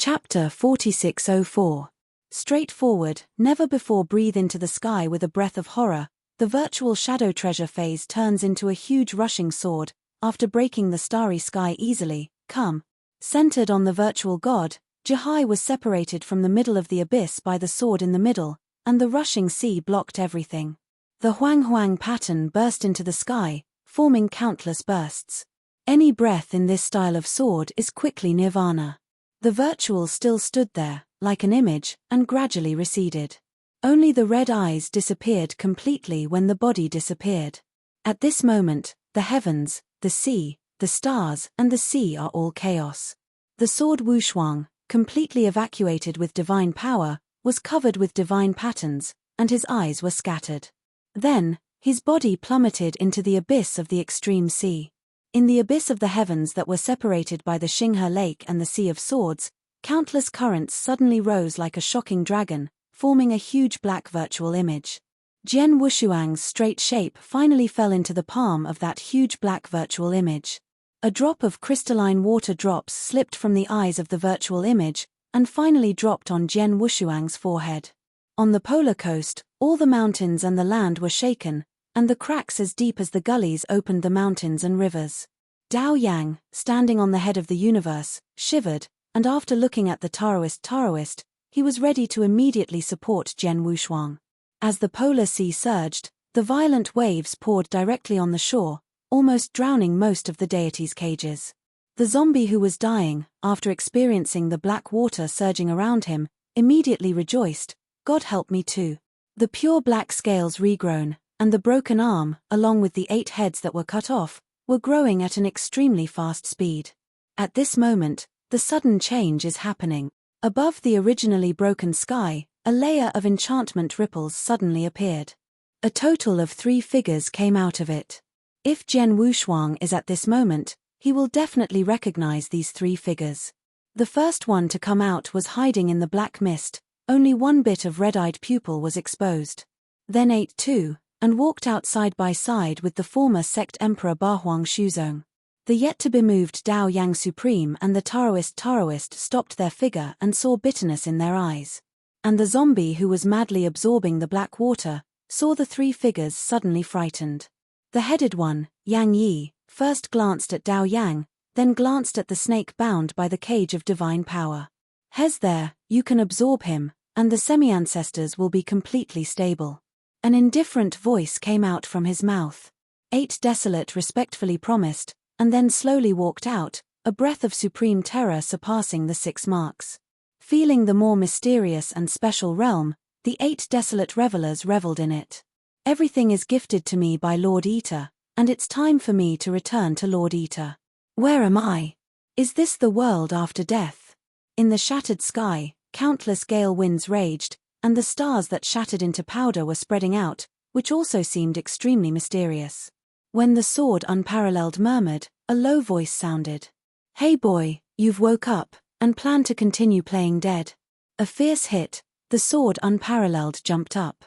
Chapter 4604. Straightforward, never before breathe into the sky with a breath of horror. The virtual shadow treasure phase turns into a huge rushing sword, after breaking the starry sky easily. Come. Centered on the virtual god, Jihai was separated from the middle of the abyss by the sword in the middle, and the rushing sea blocked everything. The Huang Huang pattern burst into the sky, forming countless bursts. Any breath in this style of sword is quickly nirvana. The virtual still stood there, like an image, and gradually receded. Only the red eyes disappeared completely when the body disappeared. At this moment, the heavens, the sea, the stars, and the sea are all chaos. The sword Wushuang, completely evacuated with divine power, was covered with divine patterns, and his eyes were scattered. Then, his body plummeted into the abyss of the extreme sea. In the abyss of the heavens that were separated by the Xinghe Lake and the Sea of Swords, countless currents suddenly rose like a shocking dragon, forming a huge black virtual image. Jian Wushuang's straight shape finally fell into the palm of that huge black virtual image. A drop of crystalline water drops slipped from the eyes of the virtual image, and finally dropped on Jian Wushuang's forehead. On the polar coast, all the mountains and the land were shaken, and the cracks as deep as the gullies opened the mountains and rivers. Dao Yang, standing on the head of the universe, shivered, and after looking at the Taoist, he was ready to immediately support Jian Wushuang. As the polar sea surged, the violent waves poured directly on the shore, almost drowning most of the deity's cages. The zombie who was dying, after experiencing the black water surging around him, immediately rejoiced, "God help me too." The pure black scales regrown, and the broken arm, along with the 8 heads that were cut off, were growing at an extremely fast speed. At this moment, the sudden change is happening. Above the originally broken sky, a layer of enchantment ripples suddenly appeared. A total of 3 figures came out of it. If Jian Wushuang is at this moment, he will definitely recognize these 3 figures. The first one to come out was hiding in the black mist, only one bit of red-eyed pupil was exposed. Then ate 2, and walked out side by side with the former sect Emperor Bahuang Shuzong. The yet-to-be-moved Dao Yang Supreme and the Taoist stopped their figure and saw bitterness in their eyes. And the zombie who was madly absorbing the black water, saw the 3 figures suddenly frightened. The headed one, Yang Yi, first glanced at Dao Yang, then glanced at the snake bound by the cage of divine power. "Hes there, you can absorb him, and the semi-ancestors will be completely stable." An indifferent voice came out from his mouth. 8 Desolate respectfully promised, and then slowly walked out, a breath of supreme terror surpassing the 6 marks. Feeling the more mysterious and special realm, the 8 Desolate revelers reveled in it. "Everything is gifted to me by Lord Eater, and it's time for me to return to Lord Eater. Where am I? Is this the world after death?" In the shattered sky, countless gale winds raged, and the stars that shattered into powder were spreading out, which also seemed extremely mysterious. When the sword unparalleled murmured, a low voice sounded. "Hey boy, you've woke up, and plan to continue playing dead." A fierce hit, the sword unparalleled jumped up.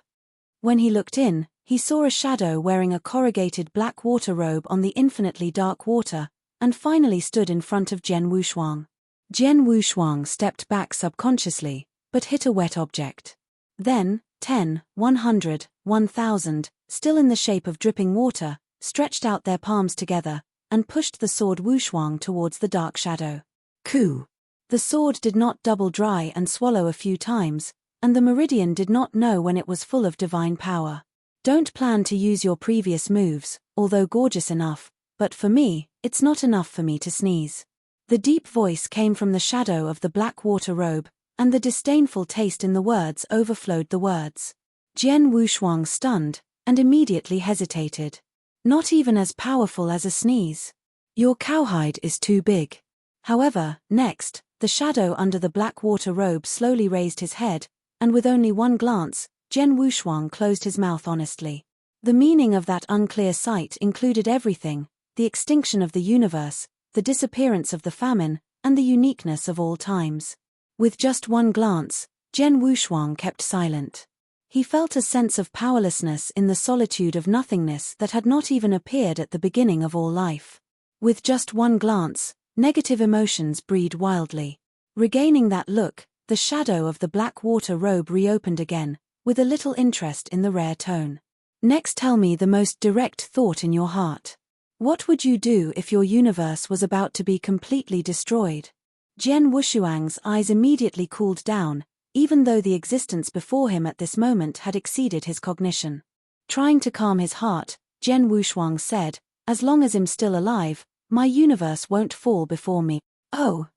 When he looked in, he saw a shadow wearing a corrugated black water robe on the infinitely dark water, and finally stood in front of Jian Wushuang. Jian Wushuang stepped back subconsciously, but hit a wet object. Then, 10, 100, 1000, still in the shape of dripping water, stretched out their palms together, and pushed the sword Wushuang towards the dark shadow. Coup! The sword did not double dry and swallow a few times, and the meridian did not know when it was full of divine power. "Don't plan to use your previous moves, although gorgeous enough, but for me, it's not enough for me to sneeze." The deep voice came from the shadow of the black water robe, and the disdainful taste in the words overflowed the words. Jian Wushuang stunned, and immediately hesitated. "Not even as powerful as a sneeze. Your cowhide is too big." However, next, the shadow under the black water robe slowly raised his head, and with only one glance, Jian Wushuang closed his mouth honestly. The meaning of that unclear sight included everything: the extinction of the universe, the disappearance of the famine, and the uniqueness of all times. With just one glance, Jian Wushuang kept silent. He felt a sense of powerlessness in the solitude of nothingness that had not even appeared at the beginning of all life. With just one glance, negative emotions breed wildly. Regaining that look, the shadow of the black water robe reopened again, with a little interest in the rare tone. Next, tell me the most direct thought in your heart. What would you do if your universe was about to be completely destroyed? Jian Wushuang's eyes immediately cooled down, even though the existence before him at this moment had exceeded his cognition. Trying to calm his heart, Jian Wushuang said, as long as I'm still alive, my universe won't fall before me. Oh,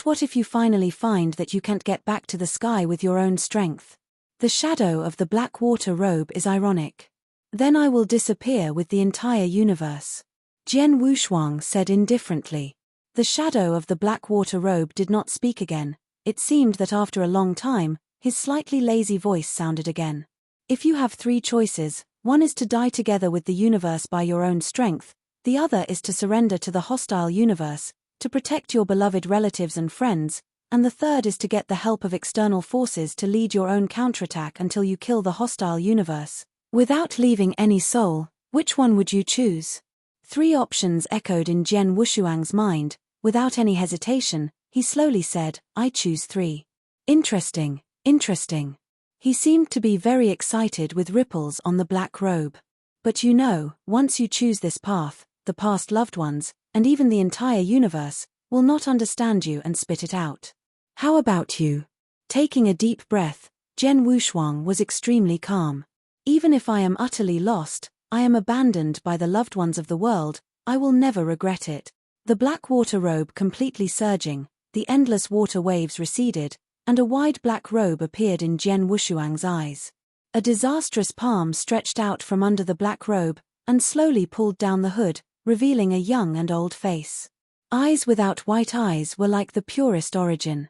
what if you finally find that you can't get back to the sky with your own strength? The shadow of the black water robe is ironic. Then I will disappear with the entire universe. Jian Wushuang said indifferently. The shadow of the black water robe did not speak again. It seemed that after a long time, his slightly lazy voice sounded again. If you have 3 choices, one is to die together with the universe by your own strength, the other is to surrender to the hostile universe, to protect your beloved relatives and friends, and the third is to get the help of external forces to lead your own counterattack until you kill the hostile universe. Without leaving any soul, which one would you choose? 3 options echoed in Jian Wushuang's mind. Without any hesitation, he slowly said, I choose 3. Interesting. He seemed to be very excited with ripples on the black robe. But you know, once you choose this path, the past loved ones, and even the entire universe, will not understand you and spit it out. How about you? Taking a deep breath, Jian Wushuang was extremely calm. Even if I am utterly lost, I am abandoned by the loved ones of the world, I will never regret it. The black water robe completely surging, the endless water waves receded, and a wide black robe appeared in Jian Wushuang's eyes. A disastrous palm stretched out from under the black robe, and slowly pulled down the hood, revealing a young and old face. Eyes without white eyes were like the purest origin.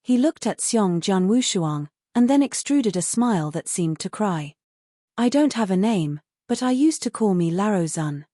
He looked at Jian Wushuang, and then extruded a smile that seemed to cry. I don't have a name, but I used to call me Larozun.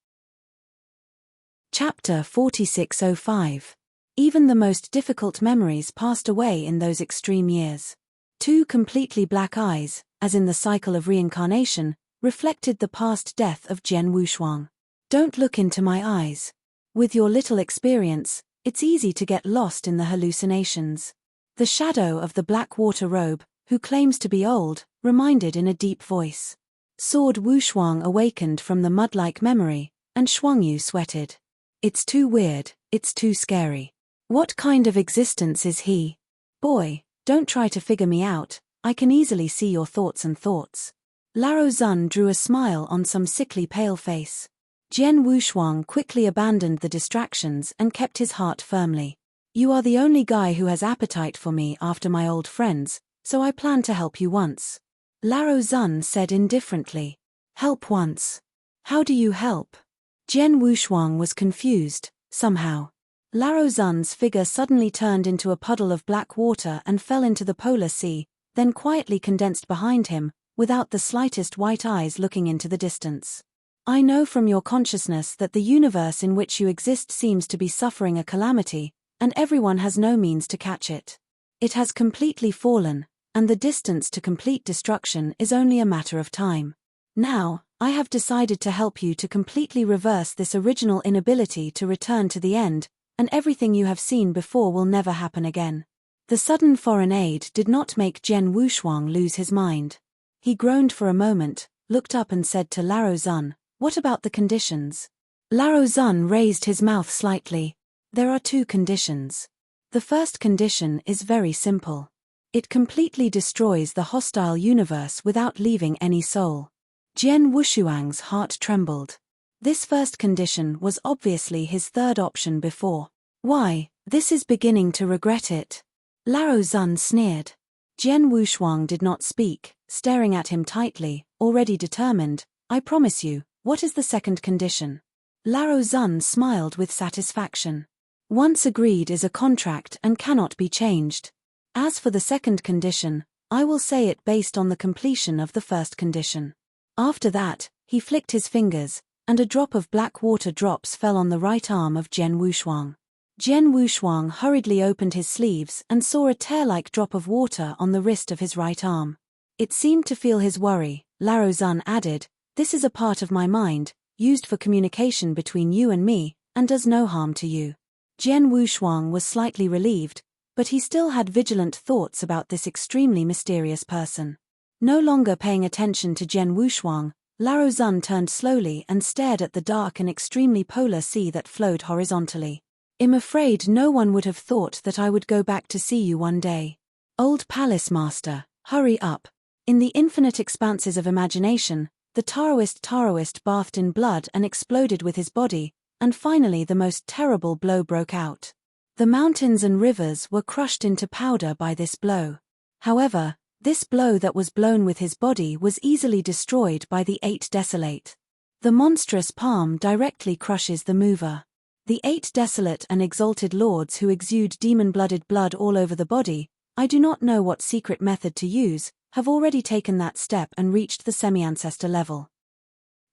Chapter 4605. Even the most difficult memories passed away in those extreme years. 2 completely black eyes, as in the cycle of reincarnation, reflected the past death of Jian Wushuang. Don't look into my eyes. With your little experience, it's easy to get lost in the hallucinations. The shadow of the black water robe, who claims to be old, reminded in a deep voice. Sword Wushuang awakened from the mud-like memory, and Shuangyu sweated. It's too weird, it's too scary. What kind of existence is he? Boy, don't try to figure me out, I can easily see your thoughts. Larozun drew a smile on some sickly pale face. Jian Wushuang quickly abandoned the distractions and kept his heart firmly. You are the only guy who has appetite for me after my old friends, so I plan to help you once. Larozun said indifferently. Help once? How do you help? Jian Wushuang was confused, somehow. Larozun's figure suddenly turned into a puddle of black water and fell into the polar sea, then quietly condensed behind him, without the slightest white eyes looking into the distance. I know from your consciousness that the universe in which you exist seems to be suffering a calamity, and everyone has no means to catch it. It has completely fallen, and the distance to complete destruction is only a matter of time. Now, I have decided to help you to completely reverse this original inability to return to the end, and everything you have seen before will never happen again. The sudden foreign aid did not make Jian Wushuang lose his mind. He groaned for a moment, looked up and said to Larozun, what about the conditions? Larozun raised his mouth slightly. There are 2 conditions. The first condition is very simple. It completely destroys the hostile universe without leaving any soul. Jian Wushuang's heart trembled. This first condition was obviously his third option before. Why, this is beginning to regret it. Larozun sneered. Jian Wushuang did not speak, staring at him tightly, already determined. I promise you, what is the second condition? Larozun smiled with satisfaction. Once agreed is a contract and cannot be changed. As for the second condition, I will say it based on the completion of the first condition. After that, he flicked his fingers, and a drop of black water drops fell on the right arm of Jian Wushuang. Jian Wushuang hurriedly opened his sleeves and saw a tear-like drop of water on the wrist of his right arm. It seemed to feel his worry. Larozun added, this is a part of my mind, used for communication between you and me, and does no harm to you. Jian Wushuang was slightly relieved, But he still had vigilant thoughts about this extremely mysterious person. No longer paying attention to Jian Wushuang, Lao Zun turned slowly and stared at the dark and extremely polar sea that flowed horizontally. "I'm afraid no one would have thought that I would go back to see you one day. Old Palace Master, hurry up." In the infinite expanses of imagination, the Taoist bathed in blood and exploded with his body, and finally the most terrible blow broke out. The mountains and rivers were crushed into powder by this blow. However, this blow that was blown with his body was easily destroyed by the 8 desolate. The monstrous palm directly crushes the mover. The 8 desolate and exalted lords who exude demon-blooded blood all over the body, I do not know what secret method to use, have already taken that step and reached the semi-ancestor level.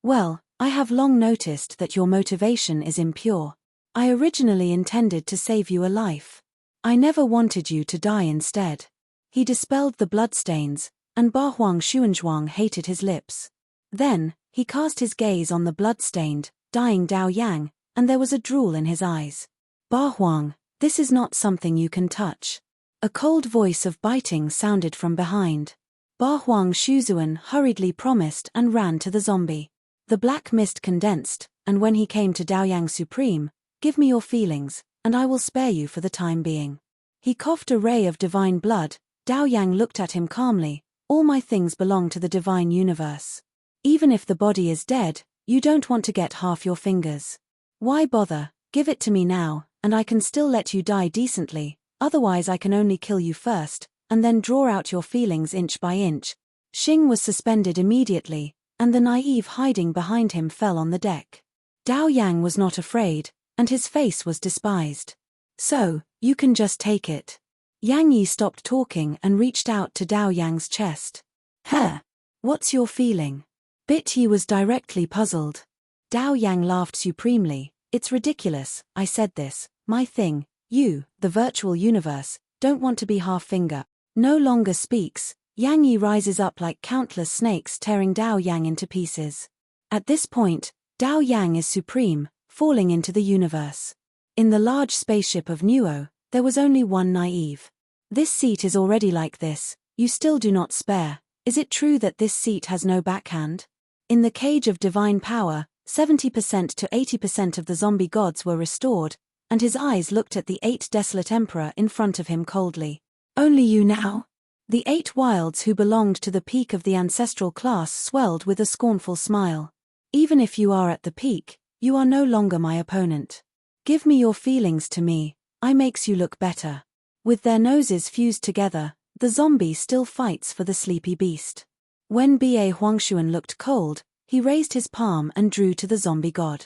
Well, I have long noticed that your motivation is impure. I originally intended to save you a life. I never wanted you to die instead. He dispelled the bloodstains, and Ba Huang Xuanzhuang hated his lips. Then, he cast his gaze on the blood-stained, dying Dao Yang, and there was a drool in his eyes. "Ba Huang, this is not something you can touch." A cold voice of biting sounded from behind. Ba Huang Shuzuan hurriedly promised and ran to the zombie. The black mist condensed, and when he came to Dao Yang Supreme, "Give me your feelings, and I will spare you for the time being." He coughed a ray of divine blood. Dao Yang looked at him calmly. "All my things belong to the divine universe. Even if the body is dead, you don't want to get half your fingers. Why bother? Give it to me now, and I can still let you die decently, otherwise I can only kill you first, and then draw out your feelings inch by inch." Xing was suspended immediately, and the naive hiding behind him fell on the deck. Dao Yang was not afraid, and his face was despised. "So, you can just take it." Yang Yi stopped talking and reached out to Dao Yang's chest. "Huh? What's your feeling?" Bit Yi was directly puzzled. Dao Yang laughed supremely. "It's ridiculous, I said this, my thing, you, the virtual universe, don't want to be half-finger." No longer speaks, Yang Yi rises up like countless snakes tearing Dao Yang into pieces. At this point, Dao Yang is supreme, falling into the universe. In the large spaceship of Nuo, there was only one naive. "This seat is already like this, you still do not spare. Is it true that this seat has no backhand?" In the cage of divine power, 70% to 80% of the zombie gods were restored, and his eyes looked at the 8 desolate emperor in front of him coldly. "Only you now?" The 8 wilds who belonged to the peak of the ancestral class swelled with a scornful smile. "Even if you are at the peak, you are no longer my opponent. Give me your feelings to me, I makes you look better." With their noses fused together, the zombie still fights for the sleepy beast. When Ba Huangshuan looked cold, he raised his palm and drew to the zombie god.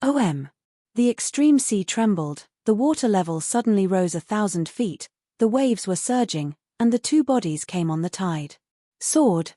"OM." The extreme sea trembled, the water level suddenly rose 1,000 feet, the waves were surging, and the 2 bodies came on the tide. Sword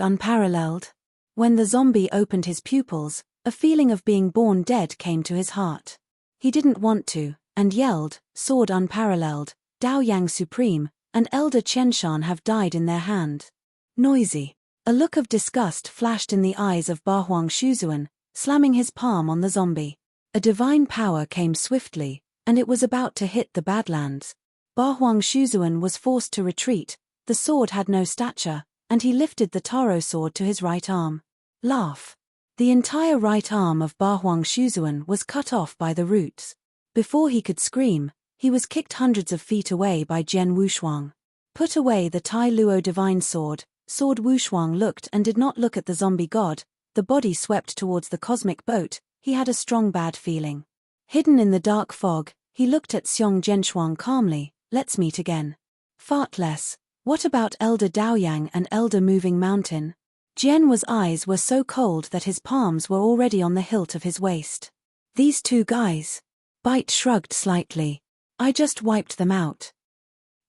unparalleled. When the zombie opened his pupils, a feeling of being born dead came to his heart. He didn't want to, and yelled, "Sword unparalleled, Dao Yang Supreme, and Elder Qianshan have died in their hand." Noisy. A look of disgust flashed in the eyes of Ba Huang Shuzuan, slamming his palm on the zombie. A divine power came swiftly, and it was about to hit the Badlands. Ba Huang Shuzuan was forced to retreat, the sword had no stature, and he lifted the taro sword to his right arm. Laugh. The entire right arm of Ba Huang Shuzuan was cut off by the roots. Before he could scream, he was kicked hundreds of feet away by Jian Wushuang. "Put away the Tai Luo divine sword." Sword Wushuang looked and did not look at the zombie god, the body swept towards the cosmic boat, he had a strong bad feeling. Hidden in the dark fog, he looked at Xiong Zhenshuang calmly. "Let's meet again." "Fartless. What about Elder Daoyang and Elder Moving Mountain?" Jian's eyes were so cold that his palms were already on the hilt of his waist. "These 2 guys." Bite shrugged slightly. "I just wiped them out."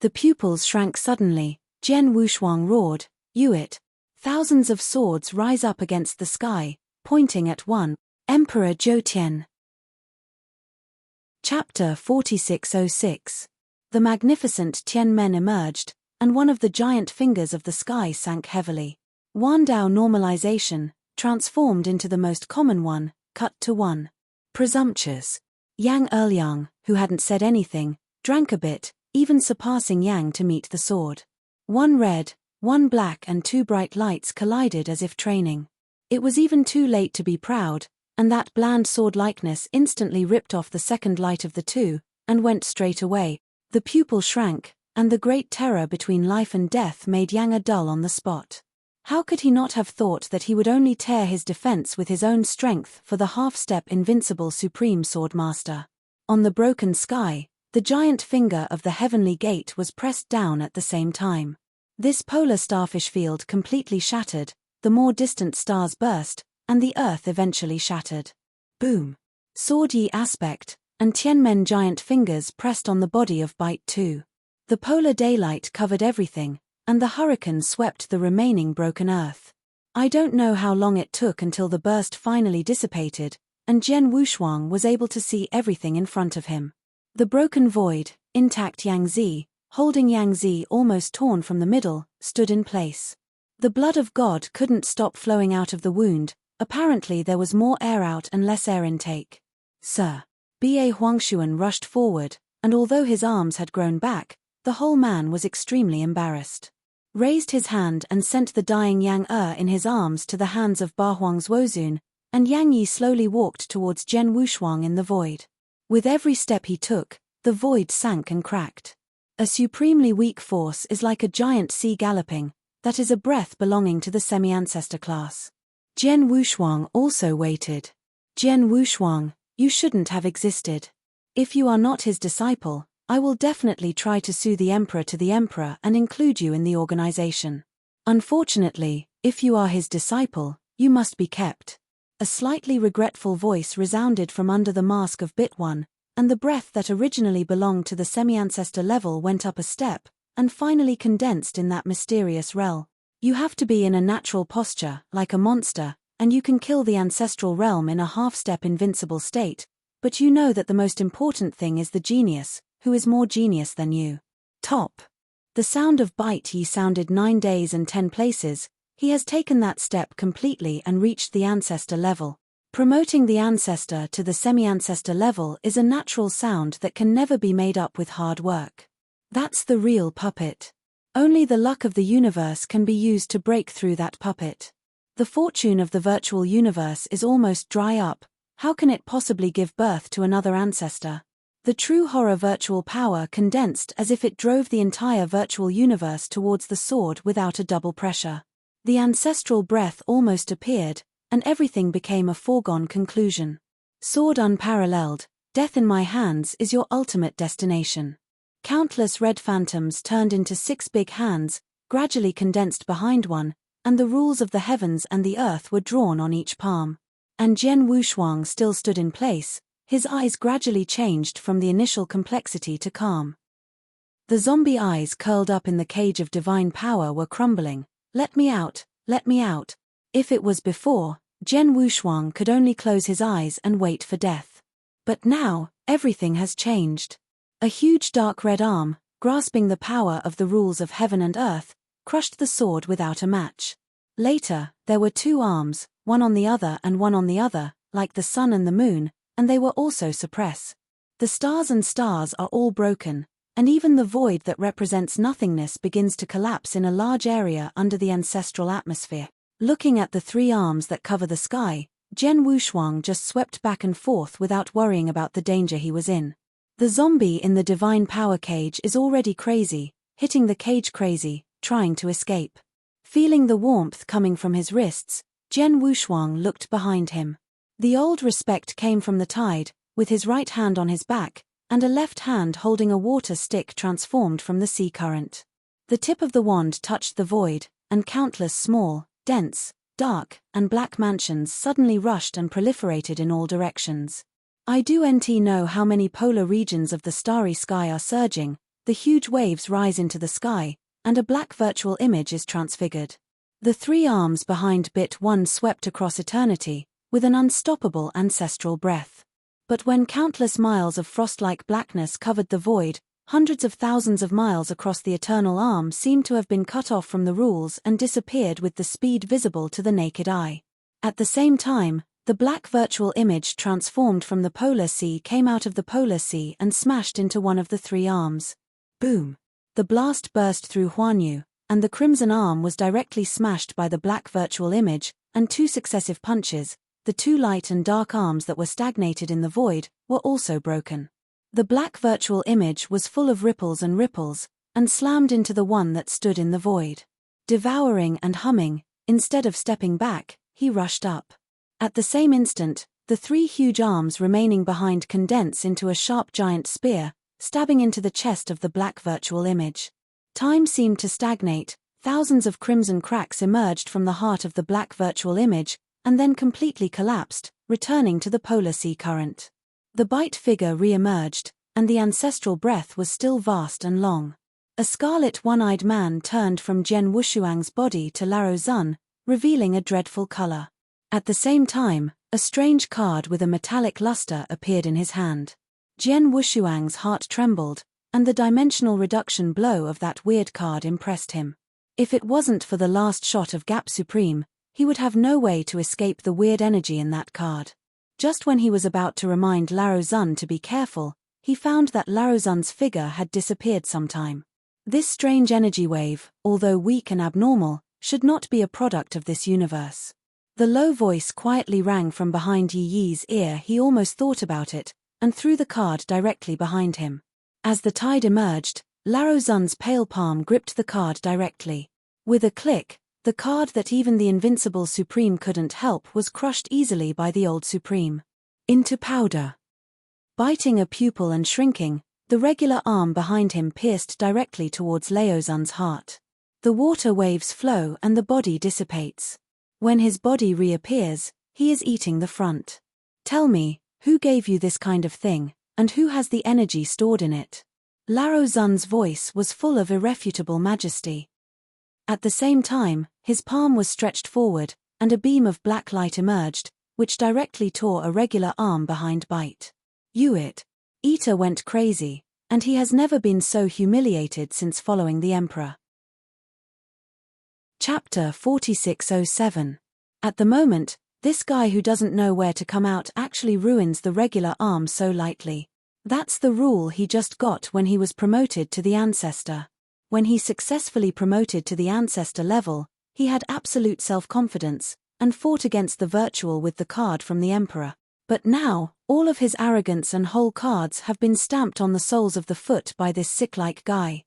The pupils shrank suddenly. Jian Wushuang roared, "You it." Thousands of swords rise up against the sky, pointing at one. Emperor Zhou. Chapter 4606. The magnificent Tian Men emerged, and one of the giant fingers of the sky sank heavily. Wandao normalization, transformed into the most common one, cut to 1. Presumptuous. Yang Erliang, who hadn't said anything, drank a bit, even surpassing Yang to meet the sword. One red, one black and two bright lights collided as if training. It was even too late to be proud, and that bland sword-likeness instantly ripped off the second light of the two, and went straight away. The pupil shrank, and the great terror between life and death made Yang a dull on the spot. How could he not have thought that he would only tear his defense with his own strength for the half-step invincible supreme swordmaster? On the broken sky, the giant finger of the heavenly gate was pressed down at the same time. This polar starfish field completely shattered, the more distant stars burst, and the earth eventually shattered. Boom! Sword Yi aspect, and Tianmen giant fingers pressed on the body of Bite 2. The polar daylight covered everything, and the hurricane swept the remaining broken earth. I don't know how long it took until the burst finally dissipated, and Jian Wushuang was able to see everything in front of him. The broken void, intact Yang Zi, holding Yang Zi almost torn from the middle, stood in place. The blood of God couldn't stop flowing out of the wound. Apparently there was more air out and less air intake. Sir. B.A. Huangshuan rushed forward, and although his arms had grown back, the whole man was extremely embarrassed. Raised his hand and sent the dying Yang in his arms to the hands of Ba Huang's Wozun, and Yang Yi slowly walked towards Jian Wushuang in the void. With every step he took, the void sank and cracked. A supremely weak force is like a giant sea galloping, that is a breath belonging to the semi-ancestor class. Jian Wushuang also waited. Jian Wushuang, you shouldn't have existed. If you are not his disciple, I will definitely try to sue the emperor to the emperor and include you in the organization. Unfortunately, if you are his disciple, you must be kept. A slightly regretful voice resounded from under the mask of Bit 1, and the breath that originally belonged to the semi-ancestor level went up a step, and finally condensed in that mysterious realm. You have to be in a natural posture, like a monster, and you can kill the ancestral realm in a half-step invincible state, but you know that the most important thing is the genius, who is more genius than you. Top. The sound of Bite Yi sounded 9 days and 10 places. He has taken that step completely and reached the ancestor level. Promoting the ancestor to the semi-ancestor level is a natural sound that can never be made up with hard work. That's the real puppet. Only the luck of the universe can be used to break through that puppet. The fortune of the virtual universe is almost dry up. How can it possibly give birth to another ancestor? The true horror virtual power condensed as if it drove the entire virtual universe towards the sword without a double pressure. The ancestral breath almost appeared, and everything became a foregone conclusion. Sword unparalleled, death in my hands is your ultimate destination. Countless red phantoms turned into 6 big hands, gradually condensed behind one, and the rules of the heavens and the earth were drawn on each palm. And Jian Wushuang still stood in place, his eyes gradually changed from the initial complexity to calm. The zombie eyes curled up in the cage of divine power were crumbling. Let me out, let me out. If it was before, Jian Wushuang could only close his eyes and wait for death. But now, everything has changed. A huge dark red arm, grasping the power of the rules of heaven and earth, crushed the sword without a match. Later, there were 2 arms, one on the other and one on the other, like the sun and the moon, and they were also suppressed. The stars and stars are all broken, and even the void that represents nothingness begins to collapse in a large area under the ancestral atmosphere. Looking at the 3 arms that cover the sky, Jian Wushuang just swept back and forth without worrying about the danger he was in. The zombie in the divine power cage is already crazy, hitting the cage crazy, trying to escape. Feeling the warmth coming from his wrists, Jian Wushuang looked behind him. The old respect came from the tide, with his right hand on his back, and a left hand holding a water stick transformed from the sea current. The tip of the wand touched the void, and countless small, dense, dark, and black mansions suddenly rushed and proliferated in all directions. I do know how many polar regions of the starry sky are surging, the huge waves rise into the sky, and a black virtual image is transfigured. The 3 arms behind Bit 1 swept across eternity, with an unstoppable ancestral breath. But when countless miles of frost-like blackness covered the void, hundreds of thousands of miles across the eternal arm seemed to have been cut off from the rules and disappeared with the speed visible to the naked eye. At the same time, the black virtual image transformed from the polar sea came out of the polar sea and smashed into one of the 3 arms. Boom! The blast burst through Huanyu, and the crimson arm was directly smashed by the black virtual image, and 2 successive punches, the 2 light and dark arms that were stagnated in the void, were also broken. The black virtual image was full of ripples, and slammed into the one that stood in the void. Devouring and humming, instead of stepping back, he rushed up. At the same instant, the 3 huge arms remaining behind condense into a sharp giant spear, stabbing into the chest of the black virtual image. Time seemed to stagnate, thousands of crimson cracks emerged from the heart of the black virtual image, and then completely collapsed, returning to the polar sea current. The bite figure re-emerged, and the ancestral breath was still vast and long. A scarlet one-eyed man turned from Jian Wushuang's body to Lao Zun, revealing a dreadful color. At the same time, a strange card with a metallic luster appeared in his hand. Jian Wushuang's heart trembled, and the dimensional reduction blow of that weird card impressed him. If it wasn't for the last shot of Gap Supreme, he would have no way to escape the weird energy in that card. Just when he was about to remind Lao Zun to be careful, he found that Lao Zun's figure had disappeared sometime. This strange energy wave, although weak and abnormal, should not be a product of this universe. The low voice quietly rang from behind Yi Yi's ear. He almost thought about it, and threw the card directly behind him. As the tide emerged, Lao Zun's pale palm gripped the card directly. With a click, the card that even the invincible Supreme couldn't help was crushed easily by the old Supreme. Into powder. Biting a pupil and shrinking, the regular arm behind him pierced directly towards Lao Zun's heart. The water waves flow and the body dissipates. When his body reappears, he is eating the front. Tell me, who gave you this kind of thing, and who has the energy stored in it? Lao Zun's voice was full of irrefutable majesty. At the same time, his palm was stretched forward, and a beam of black light emerged, which directly tore a regular arm behind Bite. It. Ita went crazy, and he has never been so humiliated since following the Emperor. Chapter 4607. At the moment, this guy who doesn't know where to come out actually ruins the regular arm so lightly. That's the rule he just got when he was promoted to the Ancestor. When he successfully promoted to the Ancestor level, he had absolute self-confidence, and fought against the virtual with the card from the Emperor. But now, all of his arrogance and whole cards have been stamped on the soles of the foot by this sick-like guy.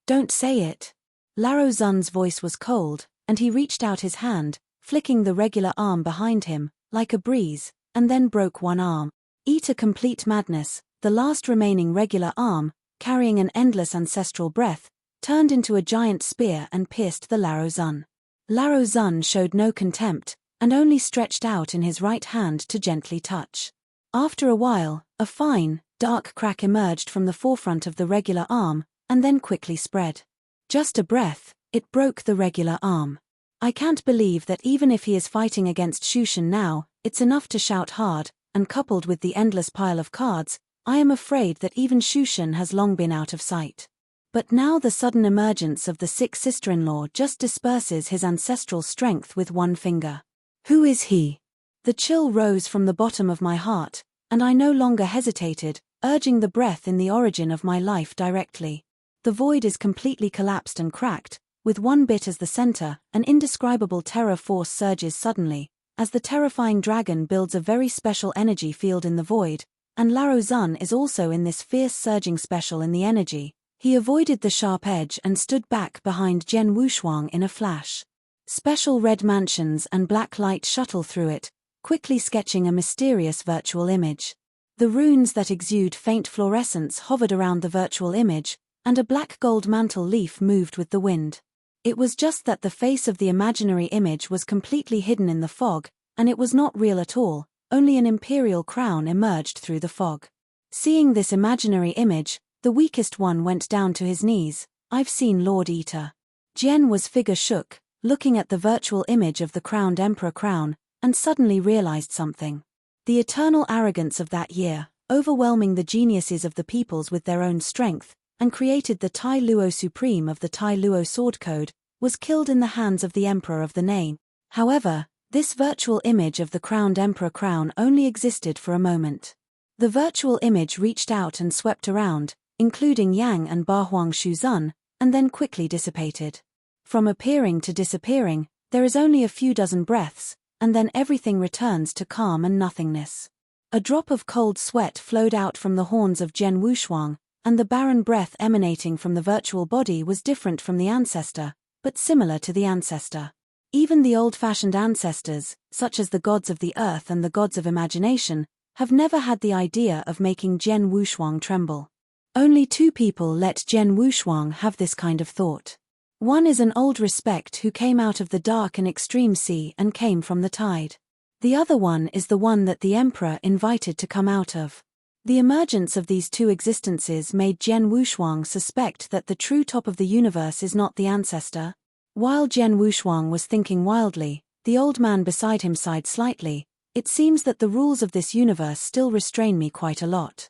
Don't say it. Lao Zun's voice was cold, and he reached out his hand, flicking the regular arm behind him, like a breeze, and then broke one arm. Ita complete madness, the last remaining regular arm, carrying an endless ancestral breath, turned into a giant spear and pierced the Lao Zun. Lao Zun showed no contempt, and only stretched out in his right hand to gently touch. After a while, a fine, dark crack emerged from the forefront of the regular arm, and then quickly spread. Just a breath, it broke the regular arm. I can't believe that even if he is fighting against Shushan now, it's enough to shout hard, and coupled with the endless pile of cards, I am afraid that even Shushan has long been out of sight. But now the sudden emergence of the sick sister-in-law just disperses his ancestral strength with one finger. Who is he? The chill rose from the bottom of my heart, and I no longer hesitated, urging the breath in the origin of my life directly. The void is completely collapsed and cracked, with one bit as the center. An indescribable terror force surges suddenly, as the terrifying dragon builds a very special energy field in the void, and Lao Zun is also in this fierce surging special in the energy. He avoided the sharp edge and stood back behind Jian Wushuang in a flash. Special red mansions and black light shuttle through it, quickly sketching a mysterious virtual image. The runes that exude faint fluorescence hovered around the virtual image, and a black gold mantle leaf moved with the wind. It was just that the face of the imaginary image was completely hidden in the fog, and it was not real at all, only an imperial crown emerged through the fog. Seeing this imaginary image, the weakest one went down to his knees. I've seen Lord Ita. Jian was figure shook, looking at the virtual image of the crowned emperor crown, and suddenly realized something. The eternal arrogance of that year, overwhelming the geniuses of the peoples with their own strength, and created the Tai Luo Supreme of the Tai Luo Sword Code, was killed in the hands of the Emperor of the name. However, this virtual image of the crowned emperor crown only existed for a moment. The virtual image reached out and swept around, including Yang and Bahuang Shuzun, and then quickly dissipated. From appearing to disappearing, there is only a few dozen breaths, and then everything returns to calm and nothingness. A drop of cold sweat flowed out from the horns of Jian Wushuang, and the barren breath emanating from the virtual body was different from the ancestor, but similar to the ancestor. Even the old-fashioned ancestors, such as the gods of the earth and the gods of imagination, have never had the idea of making Jian Wushuang tremble. Only 2 people let Jian Wushuang have this kind of thought. One is an old respect who came out of the dark and extreme sea and came from the tide. The other one is the one that the emperor invited to come out of. The emergence of these 2 existences made Jian Wushuang suspect that the true top of the universe is not the ancestor. While Jian Wushuang was thinking wildly, the old man beside him sighed slightly. It seems that the rules of this universe still restrain me quite a lot.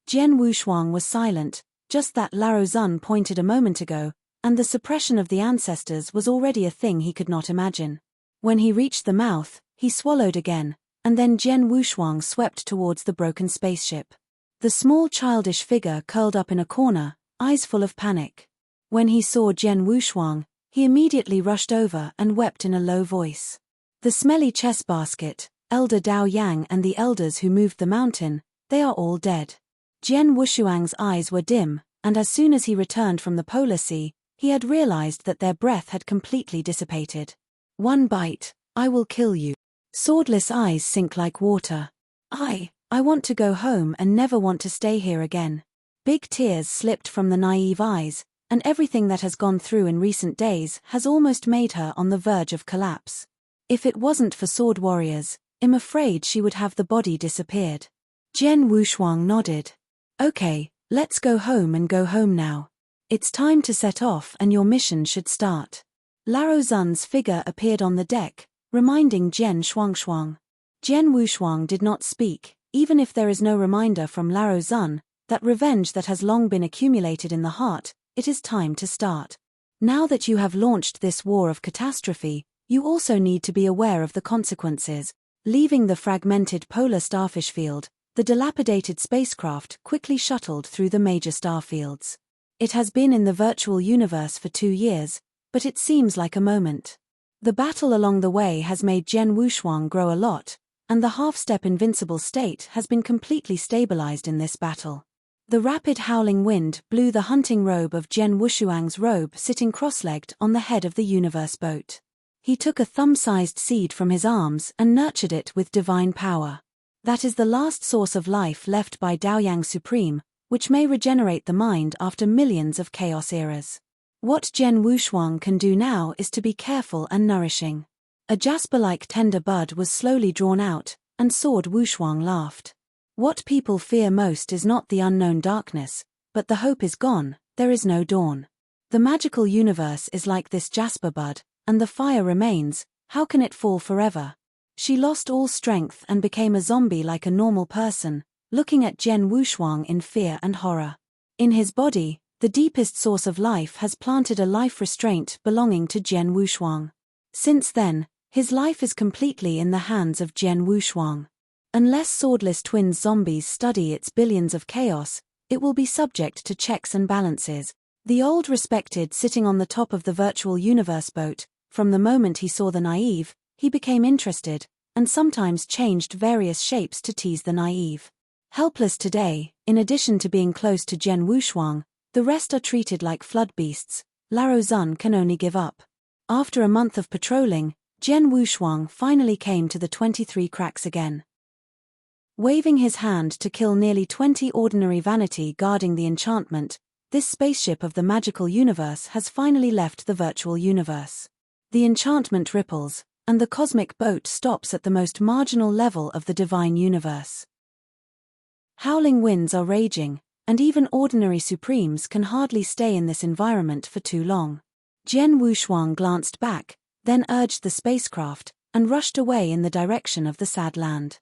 Jian Wushuang was silent, just that Lao Zun pointed a moment ago, and the suppression of the ancestors was already a thing he could not imagine. When he reached the mouth, he swallowed again, and then Jian Wushuang swept towards the broken spaceship. The small childish figure curled up in a corner, eyes full of panic. When he saw Jian Wushuang, he immediately rushed over and wept in a low voice. The smelly chest basket, Elder Dao Yang and the elders who moved the mountain, they are all dead. Jian Wushuang's eyes were dim, and as soon as he returned from the polar sea, he had realized that their breath had completely dissipated. One bite, I will kill you. Swordless eyes sink like water. I want to go home and never want to stay here again. Big tears slipped from the naive eyes, and everything that has gone through in recent days has almost made her on the verge of collapse. If it wasn't for sword warriors, I'm afraid she would have the body disappeared. Jian Wushuang nodded. Okay, let's go home and go home now. It's time to set off and your mission should start. Lao Zun's figure appeared on the deck, reminding Jian Shuangshuang. Jian Wushuang did not speak, even if there is no reminder from Lao Zun, that revenge that has long been accumulated in the heart, it is time to start. Now that you have launched this war of catastrophe, you also need to be aware of the consequences. Leaving the fragmented polar starfish field, the dilapidated spacecraft quickly shuttled through the major star fields. It has been in the virtual universe for 2 years, but it seems like a moment. The battle along the way has made Jian Wushuang grow a lot, and the half-step invincible state has been completely stabilized in this battle. The rapid howling wind blew the hunting robe of Jian Wushuang's robe sitting cross-legged on the head of the universe boat. He took a thumb-sized seed from his arms and nurtured it with divine power. That is the last source of life left by Daoyang Supreme, which may regenerate the mind after millions of chaos eras. What Jian Wushuang can do now is to be careful and nourishing. A jasper-like tender bud was slowly drawn out, and Sword Wushuang laughed. What people fear most is not the unknown darkness, but the hope is gone, there is no dawn. The magical universe is like this jasper bud, and the fire remains, how can it fall forever? She lost all strength and became a zombie like a normal person, looking at Jian Wushuang in fear and horror. In his body, the deepest source of life has planted a life restraint belonging to Jian Wushuang. Since then, his life is completely in the hands of Jian Wushuang. Unless swordless twins zombies study its billions of chaos, it will be subject to checks and balances. The old respected sitting on the top of the virtual universe boat, from the moment he saw the naive, he became interested, and sometimes changed various shapes to tease the naive. Helpless today, in addition to being close to Jian Wushuang, the rest are treated like flood beasts. Lao Zun can only give up. After a month of patrolling, Jian Wushuang finally came to the 23 cracks again. Waving his hand to kill nearly 20 ordinary vanity guarding the enchantment, this spaceship of the magical universe has finally left the virtual universe. The enchantment ripples, and the cosmic boat stops at the most marginal level of the divine universe. Howling winds are raging, and even ordinary supremes can hardly stay in this environment for too long. Jian Wushuang glanced back, then urged the spacecraft, and rushed away in the direction of the sad land.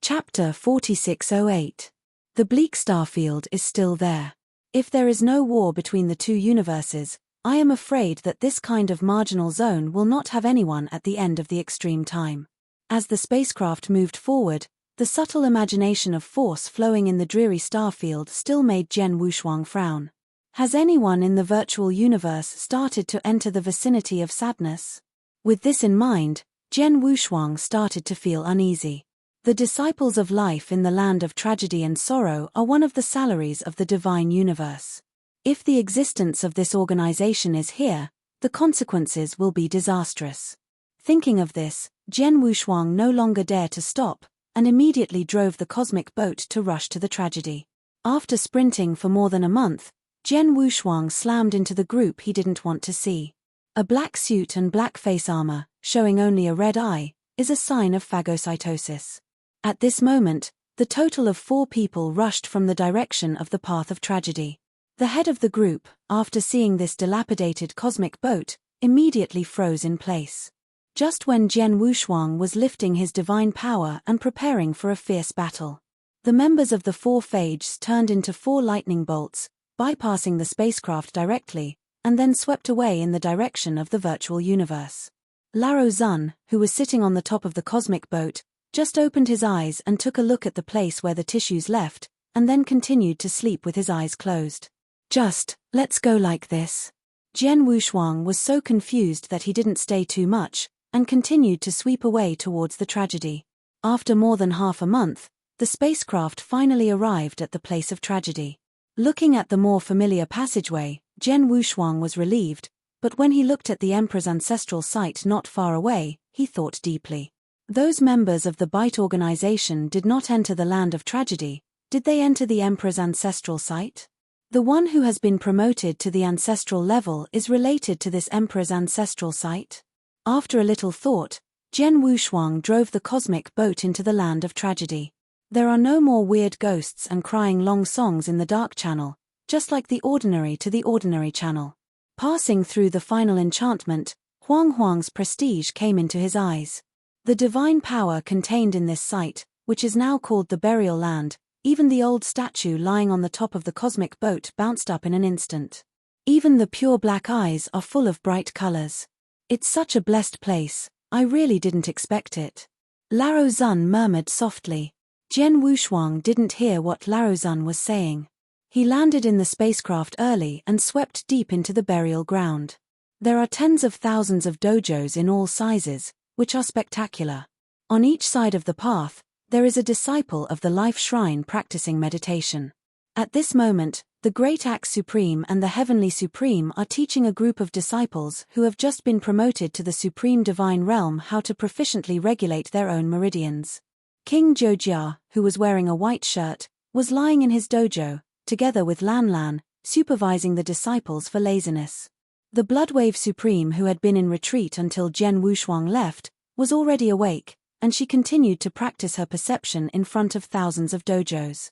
Chapter 4608. The bleak starfield is still there. If there is no war between the two universes, I am afraid that this kind of marginal zone will not have anyone at the end of the extreme time. As the spacecraft moved forward, The subtle imagination of force flowing in the dreary starfield still made Jen Wuxuang frown. Has anyone in the virtual universe started to enter the vicinity of sadness? With this in mind, Jen Wuxuang started to feel uneasy. The disciples of life in the land of tragedy and sorrow are one of the salaries of the divine universe. If the existence of this organization is here, the consequences will be disastrous. Thinking of this, Jen Wuxuang no longer dared to stop, and immediately drove the cosmic boat to rush to the tragedy. After sprinting for more than a month, Jen Wuxuang slammed into the group he didn't want to see. A black suit and black face armor, showing only a red eye, is a sign of phagocytosis. At this moment, the total of 4 people rushed from the direction of the path of tragedy. The head of the group, after seeing this dilapidated cosmic boat, immediately froze in place. Just when Jen Wuxuang was lifting his divine power and preparing for a fierce battle, the members of the 4 phages turned into 4 lightning bolts, bypassing the spacecraft directly, and then swept away in the direction of the virtual universe. Laro Zun, who was sitting on the top of the cosmic boat, just opened his eyes and took a look at the place where the tissues left, and then continued to sleep with his eyes closed. Just, let's go like this. Jen Wuxuang was so confused that he didn't stay too much, and continued to sweep away towards the tragedy. After more than half a month, the spacecraft finally arrived at the place of tragedy. Looking at the more familiar passageway, Jen Wuxuang was relieved, but when he looked at the Emperor's ancestral site not far away, he thought deeply. Those members of the Byte organization did not enter the land of tragedy, did they enter the Emperor's ancestral site? The one who has been promoted to the ancestral level is related to this Emperor's ancestral site? After a little thought, Jen Wuxuang drove the cosmic boat into the land of tragedy. There are no more weird ghosts and crying long songs in the dark channel, just like the ordinary to the ordinary channel. Passing through the final enchantment, Huang Huang's prestige came into his eyes. The divine power contained in this site, which is now called the burial land, even the old statue lying on the top of the cosmic boat bounced up in an instant. Even the pure black eyes are full of bright colors. It's such a blessed place, I really didn't expect it. Laro Zun murmured softly. Jen Wuxuang didn't hear what Laro Zun was saying. He landed in the spacecraft early and swept deep into the burial ground. There are tens of thousands of dojos in all sizes, which are spectacular. On each side of the path, there is a disciple of the Life Shrine practicing meditation. At this moment, the Great Axe Supreme and the Heavenly Supreme are teaching a group of disciples who have just been promoted to the Supreme Divine Realm how to proficiently regulate their own meridians. King Zhoujia, who was wearing a white shirt, was lying in his dojo, together with Lan Lan, supervising the disciples for laziness. The Bloodwave Supreme, who had been in retreat until Jen Wuxuang left, was already awake, and she continued to practice her perception in front of thousands of dojos.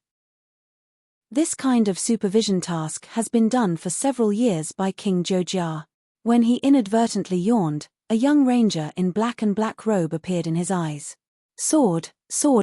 This kind of supervision task has been done for several years by King Zhoujia. When he inadvertently yawned, a young ranger in black and black robe appeared in his eyes. Sword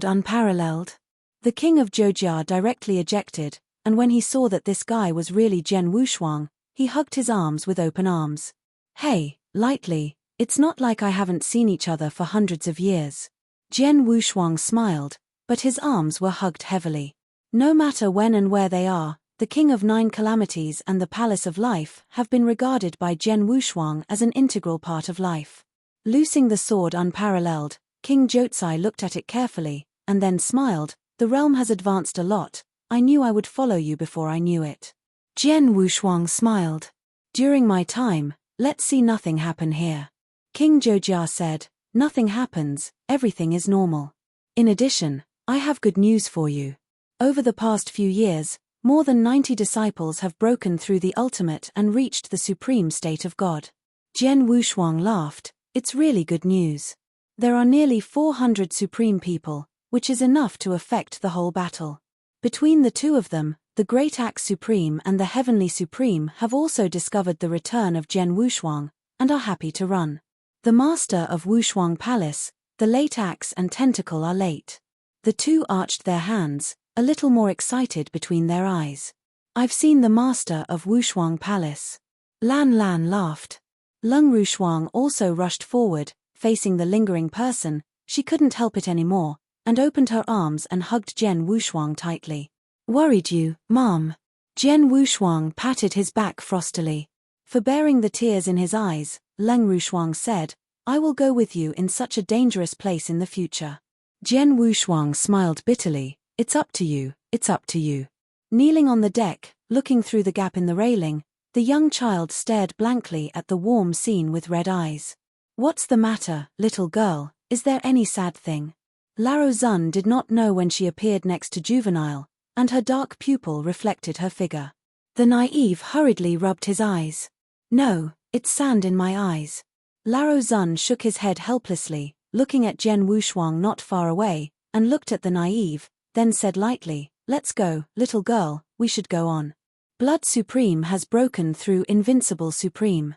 unparalleled. The king of Zhoujia directly ejected, and when he saw that this guy was really Jen Wuxuang, he hugged his arms with open arms. Hey, lightly, it's not like I haven't seen each other for hundreds of years. Jen Wuxuang smiled, but his arms were hugged heavily. No matter when and where they are, the King of 9 Calamities and the Palace of Life have been regarded by Jen Wuxuang as an integral part of life. Loosing the sword unparalleled, King Zhouzai looked at it carefully, and then smiled. The realm has advanced a lot, I knew I would follow you before I knew it. Jen Wuxuang smiled. During my time, let's see nothing happen here. King Zhoujia said, nothing happens, everything is normal. In addition, I have good news for you. Over the past few years, more than 90 disciples have broken through the ultimate and reached the supreme state of God. Jen Wuxuang laughed, it's really good news. There are nearly 400 supreme people, which is enough to affect the whole battle. Between the two of them, the Great Axe Supreme and the Heavenly Supreme have also discovered the return of Jen Wuxuang, and are happy to run. The Master of Wuxuang Palace, the Late Axe and Tentacle are late. The two arched their hands, a little more excited between their eyes. I've seen the Master of Wuxuang Palace. Lan Lan laughed. Lung Rushuang also rushed forward, facing the lingering person. She couldn't help it anymore, and opened her arms and hugged Jian Wushuang tightly. "Worried you, Mom?" Jian Wushuang patted his back frostily. Forbearing the tears in his eyes, Leng Rushuang said, "I will go with you in such a dangerous place in the future." Jian Wushuang smiled bitterly. "It's up to you, it's up to you." Kneeling on the deck, looking through the gap in the railing, the young child stared blankly at the warm scene with red eyes. "What's the matter, little girl? Is there any sad thing?" Lao Zun did not know when she appeared next to Juvenile, and her dark pupil reflected her figure. The naive hurriedly rubbed his eyes. "No, it's sand in my eyes." Lao Zun shook his head helplessly, looking at Jian Wushuang not far away, and looked at the naive, then said lightly, "Let's go, little girl, we should go on. Blood Supreme has broken through Invincible Supreme.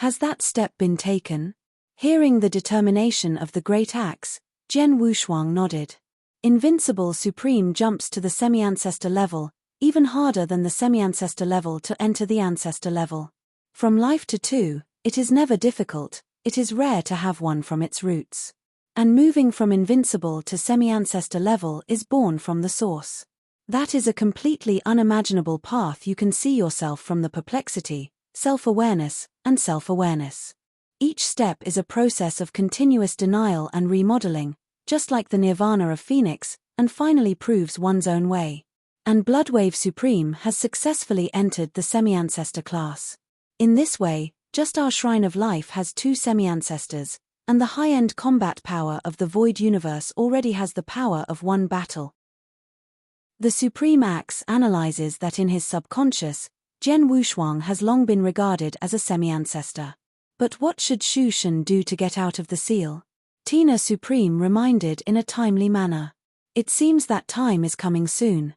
Has that step been taken?" Hearing the determination of the great axe, Jian Wushuang nodded. Invincible Supreme jumps to the semi-ancestor level, even harder than the semi-ancestor level to enter the ancestor level. From life to two, it is never difficult, it is rare to have one from its roots. And moving from invincible to semi-ancestor level is born from the source. That is a completely unimaginable path. You can see yourself from the perplexity, self-awareness, and self-awareness. Each step is a process of continuous denial and remodeling, just like the nirvana of Phoenix, and finally proves one's own way. And Bloodwave Supreme has successfully entered the semi-ancestor class. In this way, just our Shrine of Life has two semi-ancestors, and the high-end combat power of the Void Universe already has the power of one battle. The Supreme Axe analyzes that in his subconscious, Jian Wushuang has long been regarded as a semi-ancestor. But what should Shu Shen do to get out of the seal? Tina Supreme reminded in a timely manner. It seems that time is coming soon.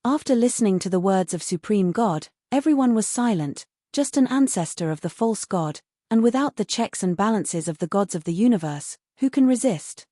After listening to the words of Supreme God, everyone was silent, just an ancestor of the false god, and without the checks and balances of the gods of the universe, who can resist?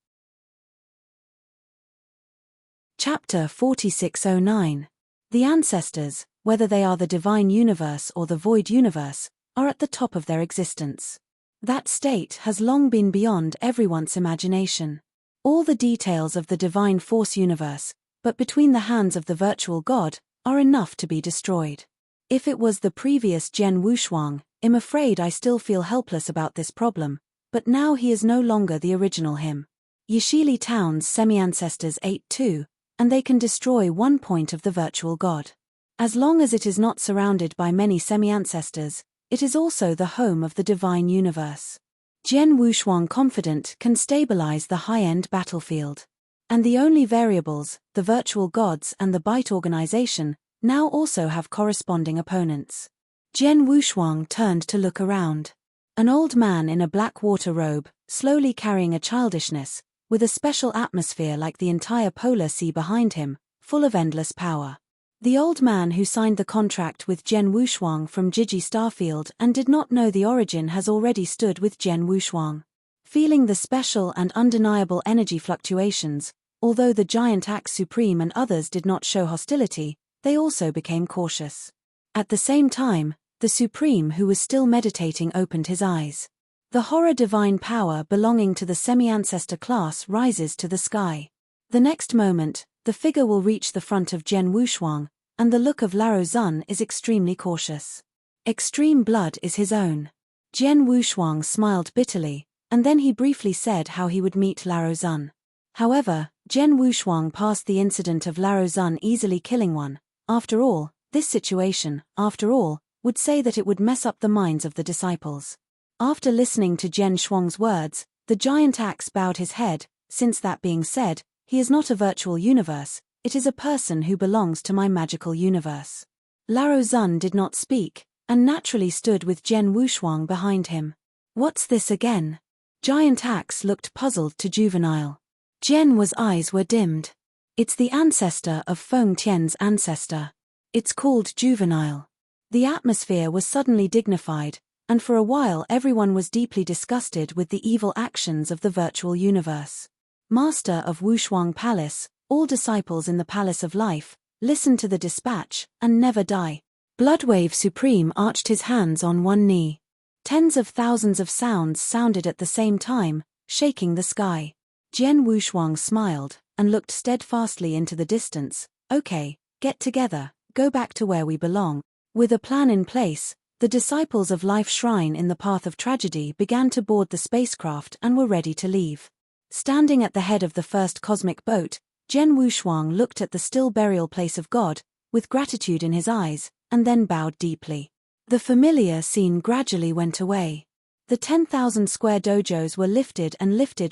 Chapter 4609. The ancestors, whether they are the divine universe or the void universe, are at the top of their existence. That state has long been beyond everyone's imagination. All the details of the divine force universe, but between the hands of the virtual god, are enough to be destroyed. If it was the previous Jian Wushuang, I'm afraid I still feel helpless about this problem, but now he is no longer the original him. Yishili Town's semi-ancestors ate too, and they can destroy one point of the virtual god. As long as it is not surrounded by many semi-ancestors, it is also the home of the divine universe. Jian Wushuang confident can stabilize the high-end battlefield. And the only variables, the virtual gods and the byte organization, now also have corresponding opponents. Jian Wushuang turned to look around. An old man in a black water robe, slowly carrying a childishness, with a special atmosphere like the entire polar sea behind him, full of endless power. The old man who signed the contract with Jian Wushuang from Jiji Starfield and did not know the origin has already stood with Jian Wushuang. Feeling the special and undeniable energy fluctuations, although the giant axe supreme and others did not show hostility, they also became cautious. At the same time, the supreme who was still meditating opened his eyes. The horror divine power belonging to the semi-ancestor class rises to the sky. The next moment, the figure will reach the front of Jian Wushuang, and the look of Lao Zun is extremely cautious. Extreme blood is his own. Jian Wushuang smiled bitterly, and then he briefly said how he would meet Lao Zun. However, Jian Wushuang passed the incident of Lao Zun easily killing one. After all, this situation, after all, would say that it would mess up the minds of the disciples. After listening to Jian Shuang's words, the giant axe bowed his head. Since that being said, he is not a virtual universe, it is a person who belongs to my magical universe. Lao Zun did not speak, and naturally stood with Jian Wushuang behind him. What's this again? Giant axe looked puzzled to Juvenile. Jian's eyes were dimmed. It's the ancestor of Feng Tian's ancestor. It's called Juvenile. The atmosphere was suddenly dignified, and for a while everyone was deeply disgusted with the evil actions of the virtual universe. Master of Wushuang Palace, all disciples in the Palace of Life, listen to the dispatch, and never die. Bloodwave Supreme arched his hands on one knee. Tens of thousands of sounds sounded at the same time, shaking the sky. Jian Wushuang smiled and looked steadfastly into the distance. Okay, get together, go back to where we belong. With a plan in place, the disciples of Life Shrine in the Path of Tragedy began to board the spacecraft and were ready to leave. Standing at the head of the first cosmic boat, Jian Wushuang looked at the still burial place of God, with gratitude in his eyes, and then bowed deeply. The familiar scene gradually went away. The 10,000 square dojos were lifted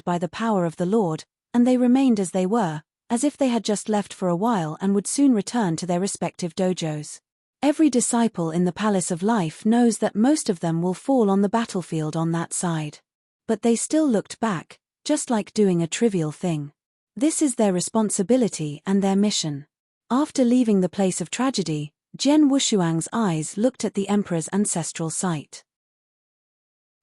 by the power of the Lord, and they remained as they were, as if they had just left for a while and would soon return to their respective dojos. Every disciple in the Palace of Life knows that most of them will fall on the battlefield on that side. But they still looked back, just like doing a trivial thing. This is their responsibility and their mission. After leaving the place of tragedy, Jian Wushuang's eyes looked at the Emperor's ancestral site.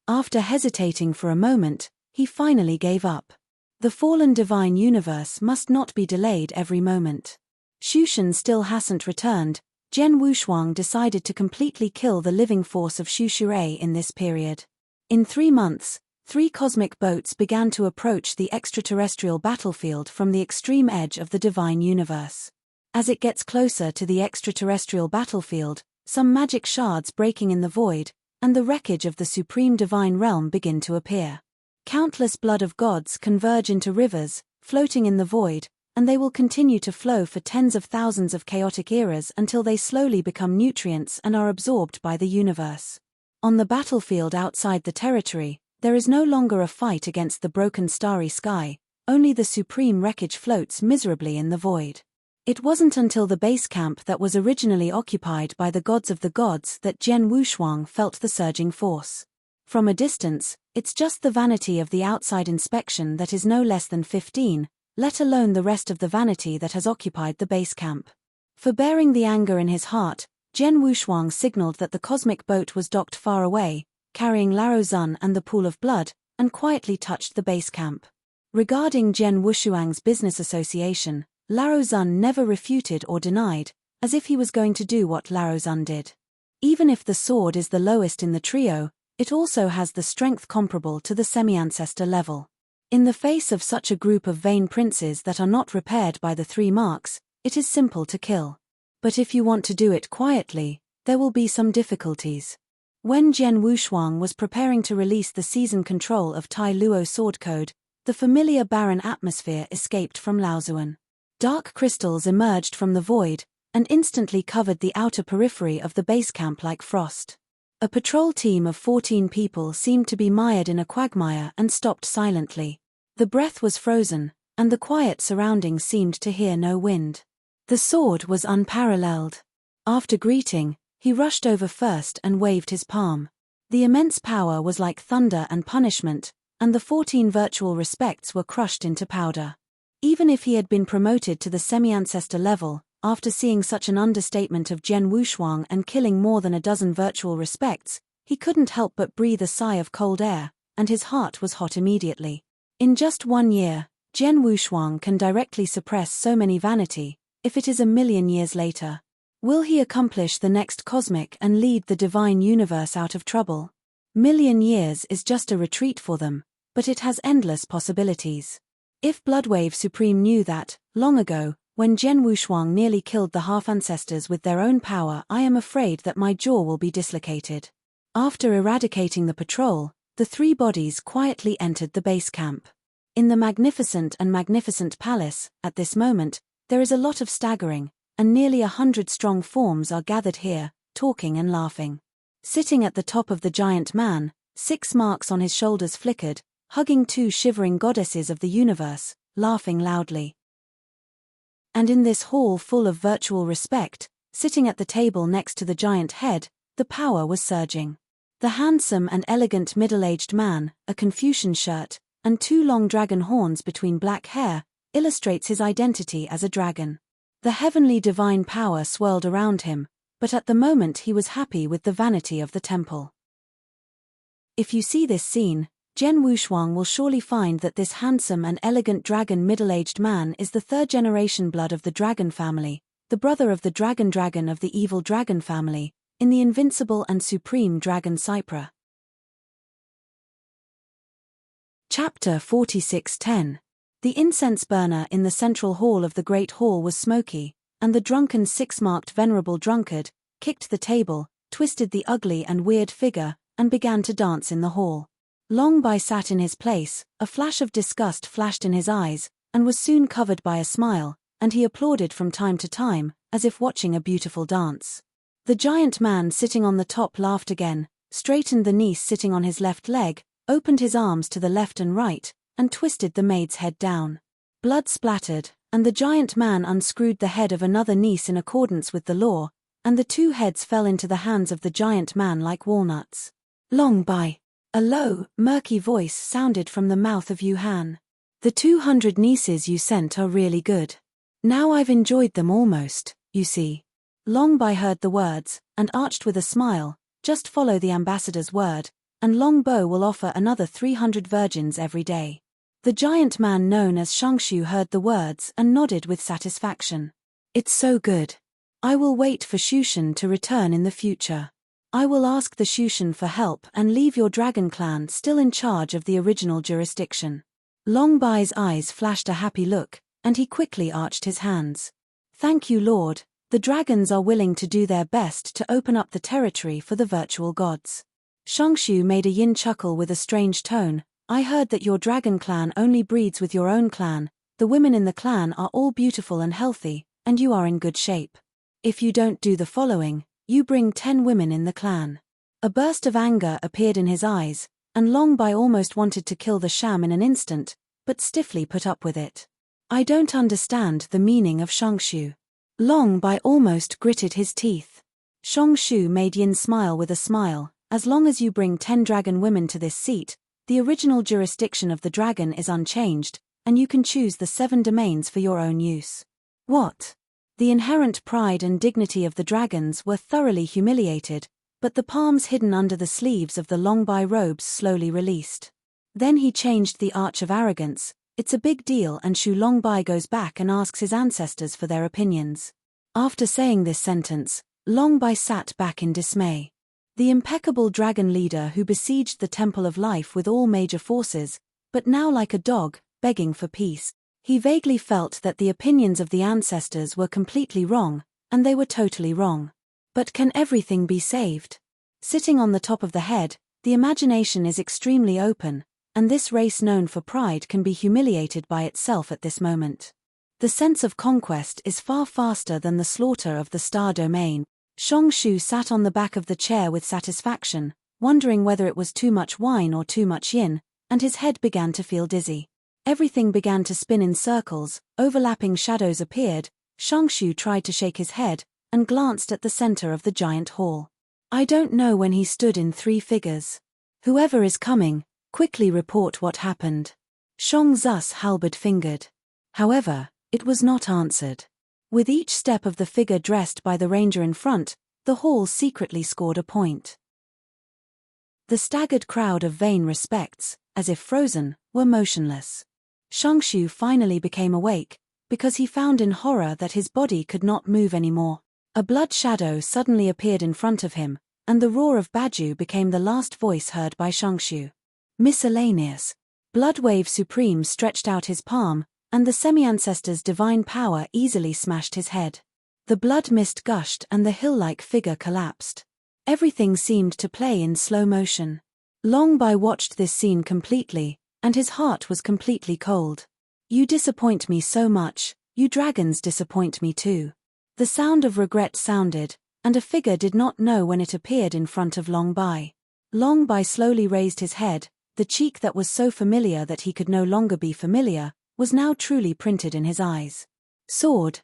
After hesitating for a moment, he finally gave up. The fallen divine universe must not be delayed every moment. Shushan still hasn't returned. Jian Wushuang decided to completely kill the living force of Shushui in this period. In 3 months, 3 cosmic boats began to approach the extraterrestrial battlefield from the extreme edge of the divine universe. As it gets closer to the extraterrestrial battlefield, some magic shards breaking in the void, and the wreckage of the supreme divine realm begin to appear. Countless blood of gods converge into rivers, floating in the void, and they will continue to flow for tens of thousands of chaotic eras until they slowly become nutrients and are absorbed by the universe. On the battlefield outside the territory, there is no longer a fight against the broken starry sky, only the supreme wreckage floats miserably in the void. It wasn't until the base camp that was originally occupied by the gods of the gods that Jian Wushuang felt the surging force. From a distance, it's just the vanity of the outside inspection that is no less than 15, let alone the rest of the vanity that has occupied the base camp. Forbearing the anger in his heart, Jian Wushuang signaled that the cosmic boat was docked far away, carrying Lao Zun and the pool of blood, and quietly touched the base camp. Regarding Jian Wushuang's business association, Lao Zun never refuted or denied, as if he was going to do what Lao Zun did. Even if the sword is the lowest in the trio, it also has the strength comparable to the semi-ancestor level. In the face of such a group of vain princes that are not repaired by the 3 marks, it is simple to kill. But if you want to do it quietly, there will be some difficulties. When Jian Wushuang was preparing to release the season control of Tai Luo sword code, the familiar barren atmosphere escaped from Laozuan. Dark crystals emerged from the void, and instantly covered the outer periphery of the base camp like frost. A patrol team of 14 people seemed to be mired in a quagmire and stopped silently. The breath was frozen, and the quiet surroundings seemed to hear no wind. The sword was unparalleled. After greeting, he rushed over first and waved his palm. The immense power was like thunder and punishment, and the 14 virtual respects were crushed into powder. Even if he had been promoted to the semi-ancestor level, after seeing such an understatement of Jian Wushuang and killing more than a dozen virtual respects, he couldn't help but breathe a sigh of cold air, and his heart was hot immediately. In just 1 year, Jian Wushuang can directly suppress so many vanity. If it is 1,000,000 years later, will he accomplish the next cosmic and lead the divine universe out of trouble? 1,000,000 years is just a retreat for them, but it has endless possibilities. If Bloodwave Supreme knew that, long ago, when Jian Wushuang nearly killed the half-ancestors with their own power, I am afraid that my jaw will be dislocated. After eradicating the patrol, the 3 bodies quietly entered the base camp. In the magnificent palace, at this moment, there is a lot of staggering, and nearly 100 strong forms are gathered here, talking and laughing. Sitting at the top of the giant man, 6 marks on his shoulders flickered, hugging 2 shivering goddesses of the universe, laughing loudly. And in this hall full of virtual respect, sitting at the table next to the giant head, the power was surging. The handsome and elegant middle-aged man, a Confucian shirt, and 2 long dragon horns between black hair, illustrates his identity as a dragon. The heavenly divine power swirled around him, but at the moment he was happy with the vanity of the temple. If you see this scene, Jian Wushuang will surely find that this handsome and elegant dragon middle-aged man is the 3rd-generation blood of the dragon family, the brother of the dragon of the evil dragon family, in the invincible and supreme dragon Cypra. Chapter 46:10. The incense burner in the central hall of the great hall was smoky, and the drunken six-marked venerable drunkard kicked the table, twisted the ugly and weird figure, and began to dance in the hall. Longby sat in his place, a flash of disgust flashed in his eyes, and was soon covered by a smile, and he applauded from time to time, as if watching a beautiful dance. The giant man sitting on the top laughed again, straightened the niece sitting on his left leg, opened his arms to the left and right, and twisted the maid's head down. Blood splattered, and the giant man unscrewed the head of another niece in accordance with the law, and the two heads fell into the hands of the giant man like walnuts. Longby. A low, murky voice sounded from the mouth of Yuhan. The 200 nieces you sent are really good. Now I've enjoyed them almost, you see. Longby heard the words, and arched with a smile, just follow the ambassador's word, and Longbo will offer another 300 virgins every day. The giant man known as Shangshu heard the words and nodded with satisfaction. It's so good. I will wait for Shushan to return in the future. I will ask the Shushan for help and leave your dragon clan still in charge of the original jurisdiction. Longby's eyes flashed a happy look, and he quickly arched his hands. Thank you, Lord. The dragons are willing to do their best to open up the territory for the virtual gods. Shangshu made a yin chuckle with a strange tone. I heard that your dragon clan only breeds with your own clan. The women in the clan are all beautiful and healthy, and you are in good shape. If you don't do the following, you bring 10 women in the clan. A burst of anger appeared in his eyes, and Longby almost wanted to kill the sham in an instant, but stiffly put up with it. I don't understand the meaning of Shangshu. Longby almost gritted his teeth. Shangshu made Yin smile with a smile. As long as you bring 10 dragon women to this seat, the original jurisdiction of the dragon is unchanged, and you can choose the 7 domains for your own use. What? The inherent pride and dignity of the dragons were thoroughly humiliated, but the palms hidden under the sleeves of the Longby robes slowly released. Then he changed the arch of arrogance. It's a big deal, and Shu Longby goes back and asks his ancestors for their opinions. After saying this sentence, Longby sat back in dismay. The impeccable dragon leader who besieged the Temple of Life with all major forces, but now like a dog, begging for peace. He vaguely felt that the opinions of the ancestors were completely wrong, and they were totally wrong. But can everything be saved? Sitting on the top of the head, the imagination is extremely open, and this race known for pride can be humiliated by itself at this moment. The sense of conquest is far faster than the slaughter of the star domain. Shangshu sat on the back of the chair with satisfaction, wondering whether it was too much wine or too much yin, and his head began to feel dizzy. Everything began to spin in circles, overlapping shadows appeared. Shangshu tried to shake his head, and glanced at the center of the giant hall. I don't know when he stood in 3 figures. Whoever is coming, quickly report what happened. Shang Zus halberd-fingered. However, it was not answered. With each step of the figure dressed by the ranger in front, the hall secretly scored a point. The staggered crowd of vain respects, as if frozen, were motionless. Shangshu finally became awake, because he found in horror that his body could not move anymore. A blood shadow suddenly appeared in front of him, and the roar of Baju became the last voice heard by Shangshu. Miscellaneous. Bloodwave Supreme stretched out his palm, and the semi-ancestor's divine power easily smashed his head. The blood mist gushed and the hill-like figure collapsed. Everything seemed to play in slow motion. Longby watched this scene completely, and his heart was completely cold. You disappoint me so much, you dragons disappoint me too. The sound of regret sounded, and a figure did not know when it appeared in front of Longby. Longby slowly raised his head. The cheek that was so familiar that he could no longer be familiar, was now truly printed in his eyes. Sword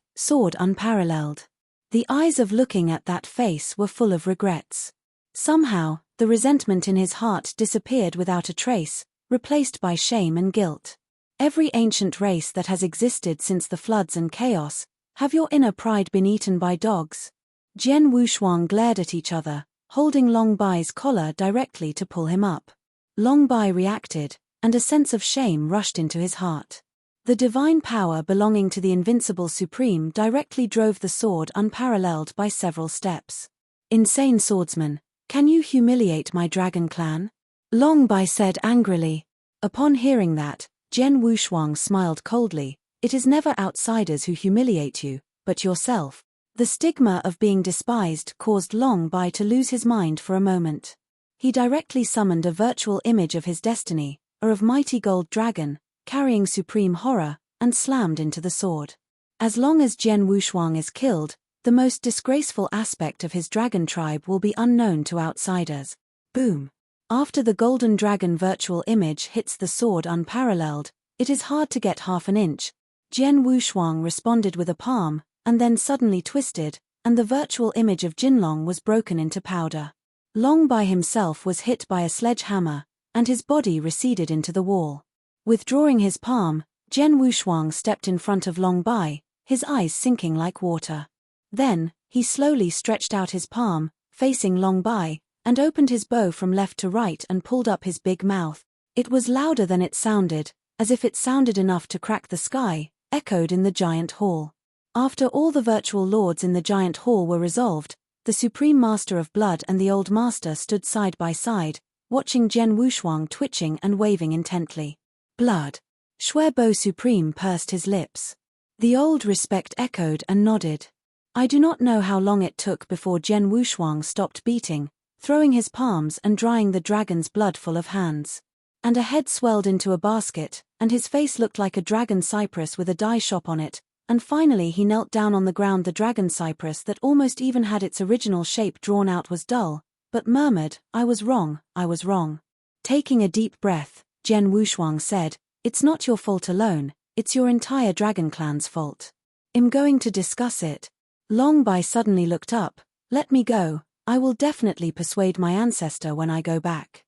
unparalleled. The eyes of looking at that face were full of regrets. Somehow, the resentment in his heart disappeared without a trace, replaced by shame and guilt. Every ancient race that has existed since the floods and chaos, have your inner pride been eaten by dogs? Jian Wushuang glared at each other, holding Longby's collar directly to pull him up. Longby reacted, and a sense of shame rushed into his heart. The divine power belonging to the invincible supreme directly drove the sword unparalleled by several steps. Insane swordsman, can you humiliate my dragon clan? Longby said angrily. Upon hearing that, Jian Wushuang smiled coldly. It is never outsiders who humiliate you, but yourself. The stigma of being despised caused Long Bai to lose his mind for a moment. He directly summoned a virtual image of his destiny, or of mighty gold dragon, carrying supreme horror, and slammed into the sword. As long as Jian Wushuang is killed, the most disgraceful aspect of his dragon tribe will be unknown to outsiders. Boom. After the golden dragon virtual image hits the sword unparalleled, it is hard to get half an inch. Jian Wushuang responded with a palm, and then suddenly twisted, and the virtual image of Jinlong was broken into powder. Long Bai himself was hit by a sledgehammer, and his body receded into the wall. Withdrawing his palm, Jian Wushuang stepped in front of Long Bai, his eyes sinking like water. Then, he slowly stretched out his palm, facing Long Bai, and opened his bow from left to right and pulled up his big mouth. It was louder than it sounded, as if it sounded enough to crack the sky, echoed in the giant hall. After all the virtual lords in the giant hall were resolved, the Supreme Master of Blood and the Old Master stood side by side, watching Jian Wushuang twitching and waving intently. Blood. Shui Bo Supreme pursed his lips. The old respect echoed and nodded. I do not know how long it took before Jian Wushuang stopped beating, throwing his palms and drying the dragon's blood full of hands. And a head swelled into a basket, and his face looked like a dragon cypress with a dye shop on it, and finally he knelt down on the ground. The dragon cypress that almost even had its original shape drawn out was dull, but murmured, I was wrong, I was wrong. Taking a deep breath, Jian Wushuang said, It's not your fault alone, it's your entire dragon clan's fault. I'm going to discuss it. Long Bai suddenly looked up. Let me go, I will definitely persuade my ancestor when I go back.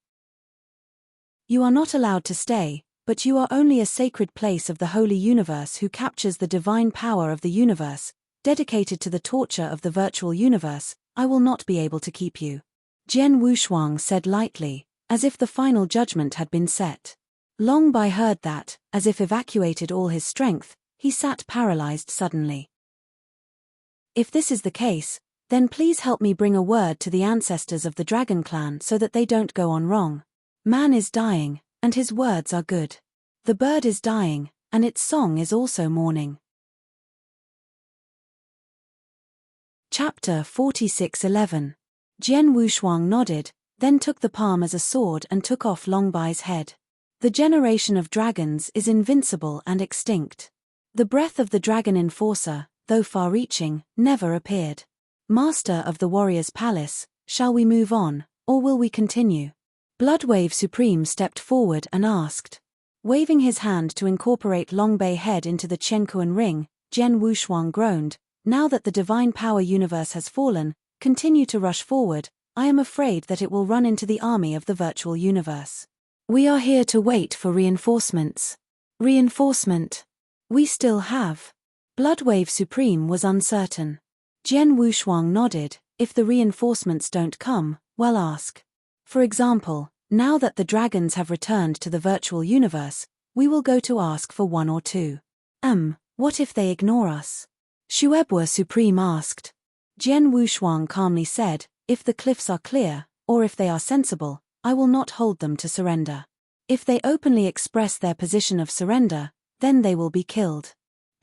You are not allowed to stay, but you are only a sacred place of the holy universe who captures the divine power of the universe, dedicated to the torture of the virtual universe. I will not be able to keep you. Jian Wushuang said lightly, as if the final judgment had been set. Long Bai heard that, as if evacuated all his strength, he sat paralyzed suddenly. If this is the case, then please help me bring a word to the ancestors of the Dragon Clan so that they don't go on wrong. Man is dying, and his words are good. The bird is dying, and its song is also mourning. Chapter 46:11. Jian Wushuang nodded, then took the palm as a sword and took off Long Bai's head. The generation of dragons is invincible and extinct. The breath of the dragon enforcer, though far-reaching, never appeared. Master of the warrior's palace, shall we move on, or will we continue? Bloodwave Supreme stepped forward and asked. Waving his hand to incorporate Long Bai head into the Chenkuan ring, Jian Wushuang groaned, now that the divine power universe has fallen, continue to rush forward, I am afraid that it will run into the army of the virtual universe. We are here to wait for reinforcements. Reinforcement. We still have. Bloodwave Supreme was uncertain. Jian Wushuang nodded, if the reinforcements don't come, well ask. For example, now that the dragons have returned to the virtual universe, we will go to ask for one or two. What if they ignore us? Shuebua Supreme asked. Jian Wushuang calmly said, if the cliffs are clear, or if they are sensible, I will not hold them to surrender. If they openly express their position of surrender, then they will be killed.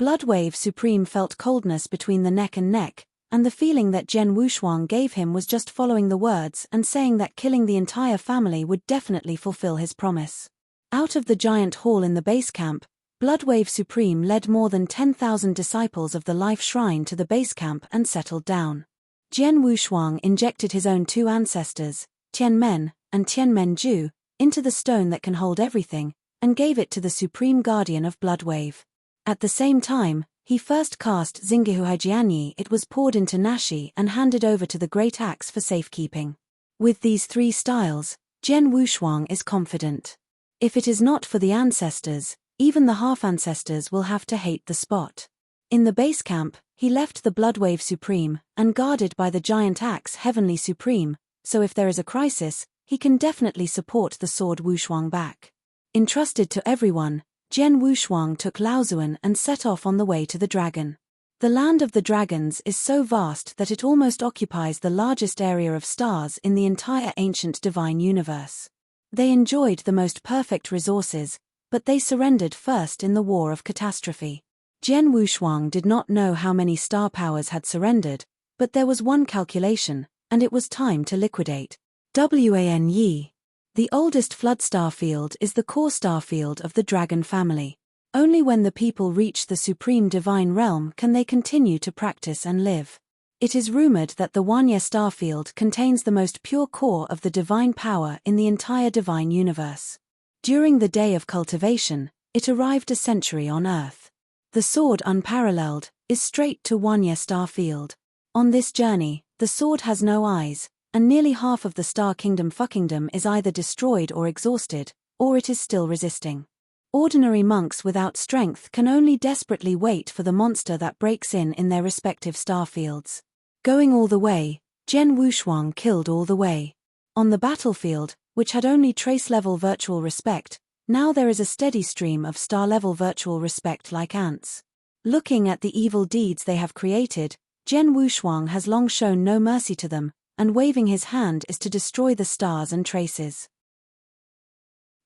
Bloodwave Supreme felt coldness between the neck and neck, and the feeling that Jian Wushuang gave him was just following the words and saying that killing the entire family would definitely fulfill his promise. Out of the giant hall in the base camp, Bloodwave Supreme led more than 10,000 disciples of the Life Shrine to the base camp and settled down. Jian Wushuang injected his own two ancestors, Tianmen and Tianmenju, into the stone that can hold everything, and gave it to the Supreme Guardian of Bloodwave. At the same time, he first cast Xingyihuijianyi. It was poured into Nashi and handed over to the Great Axe for safekeeping. With these three styles, Jian Wushuang is confident. If it is not for the ancestors, even the half-ancestors will have to hate the spot. In the base camp, he left the Bloodwave Supreme, and guarded by the Giant Axe Heavenly Supreme, so if there is a crisis, he can definitely support the sword Wushuang back. Entrusted to everyone, Jian Wushuang took Laozuan and set off on the way to the dragon. The land of the dragons is so vast that it almost occupies the largest area of stars in the entire ancient divine universe. They enjoyed the most perfect resources, but they surrendered first in the War of Catastrophe. Jian Wushuang did not know how many star powers had surrendered, but there was one calculation, and it was time to liquidate. Wan Yi. The oldest flood star field is the core star field of the dragon family. Only when the people reach the supreme divine realm can they continue to practice and live. It is rumored that the Wanye star field contains the most pure core of the divine power in the entire divine universe. During the day of cultivation, it arrived a century on Earth. The sword unparalleled is straight to Wanye star field. On this journey, the sword has no eyes, and nearly half of the star kingdom fuckingdom is either destroyed or exhausted, or it is still resisting. Ordinary monks without strength can only desperately wait for the monster that breaks in their respective star fields. Going all the way, Jian Wushuang killed all the way. On the battlefield, which had only trace-level virtual respect, now there is a steady stream of star-level virtual respect like ants. Looking at the evil deeds they have created, Jian Wushuang has long shown no mercy to them, and waving his hand is to destroy the stars and traces.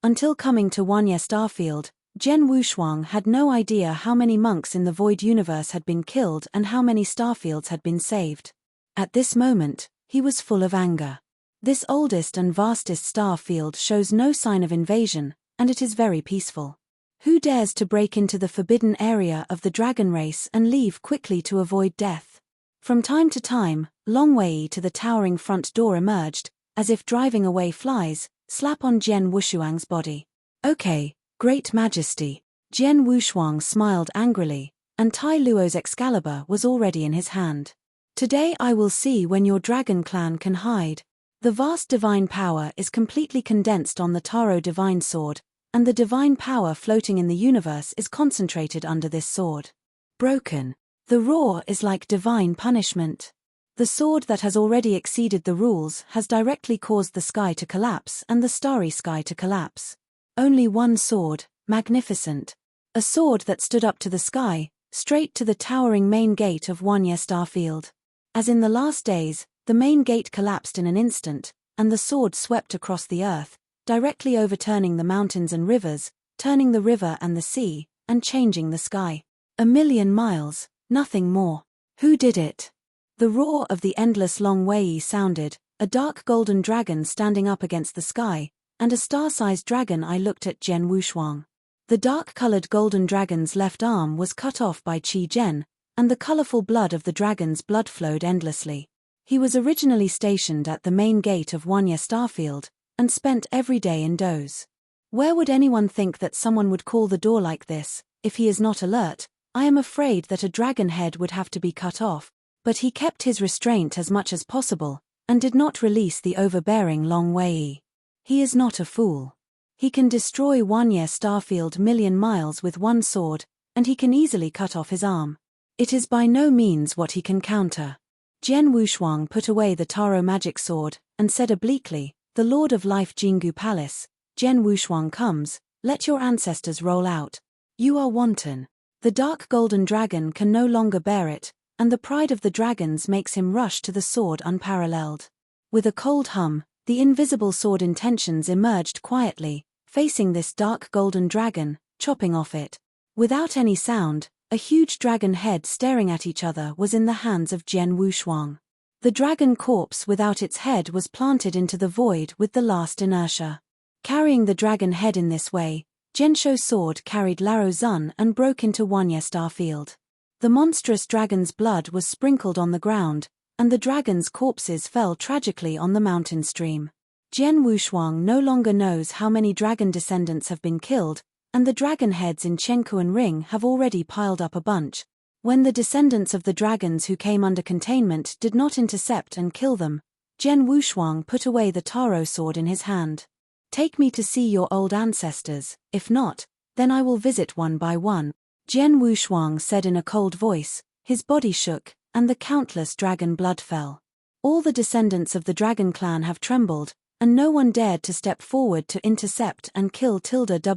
Until coming to Wanye Starfield, Jian Wushuang had no idea how many monks in the Void Universe had been killed and how many starfields had been saved. At this moment, he was full of anger. This oldest and vastest star field shows no sign of invasion, and it is very peaceful. Who dares to break into the forbidden area of the dragon race and leave quickly to avoid death? From time to time, Long Wei to the towering front door emerged, as if driving away flies, slap on Jian Wushuang's body. Okay, Great Majesty. Jian Wushuang smiled angrily, and Tai Luo's Excalibur was already in his hand. Today I will see when your dragon clan can hide. The vast divine power is completely condensed on the Taro divine sword, and the divine power floating in the universe is concentrated under this sword. Broken. The roar is like divine punishment. The sword that has already exceeded the rules has directly caused the sky to collapse and the starry sky to collapse. Only one sword, magnificent. A sword that stood up to the sky, straight to the towering main gate of Wanye Starfield. As in the last days, the main gate collapsed in an instant, and the sword swept across the earth, directly overturning the mountains and rivers, turning the river and the sea, and changing the sky. 1,000,000 miles, nothing more. Who did it? The roar of the endless Long Wei sounded, a dark golden dragon standing up against the sky, and a star-sized dragon. I looked at Jian Wushuang. The dark-colored golden dragon's left arm was cut off by Qi Zhen, and the colorful blood of the dragon's blood flowed endlessly. He was originally stationed at the main gate of Wanye Starfield, and spent every day in doze. Where would anyone think that someone would call the door like this? If he is not alert, I am afraid that a dragon head would have to be cut off, but he kept his restraint as much as possible, and did not release the overbearing Long Wei. He is not a fool. He can destroy Wanye Starfield 1,000,000 miles with one sword, and he can easily cut off his arm. It is by no means what he can counter. Jian Wushuang put away the Taro magic sword, and said obliquely, "The Lord of Life Jingu Palace, Jian Wushuang comes, let your ancestors roll out. You are wanton." The dark golden dragon can no longer bear it, and the pride of the dragons makes him rush to the sword unparalleled. With a cold hum, the invisible sword intentions emerged quietly, facing this dark golden dragon, chopping off it. Without any sound, a huge dragon head staring at each other was in the hands of Jian Wushuang. The dragon corpse without its head was planted into the void with the last inertia. Carrying the dragon head in this way, Jianshou's sword carried Laro Zun and broke into Wanye Starfield. The monstrous dragon's blood was sprinkled on the ground, and the dragon's corpses fell tragically on the mountain stream. Jian Wushuang no longer knows how many dragon descendants have been killed, and the dragon heads in Chengkuan Ring have already piled up a bunch. When the descendants of the dragons who came under containment did not intercept and kill them, Jian Wushuang put away the Taro sword in his hand. "Take me to see your old ancestors, if not, then I will visit one by one," Jian Wushuang said in a cold voice. His body shook, and the countless dragon blood fell. All the descendants of the dragon clan have trembled, and no one dared to step forward to intercept and kill www.mtl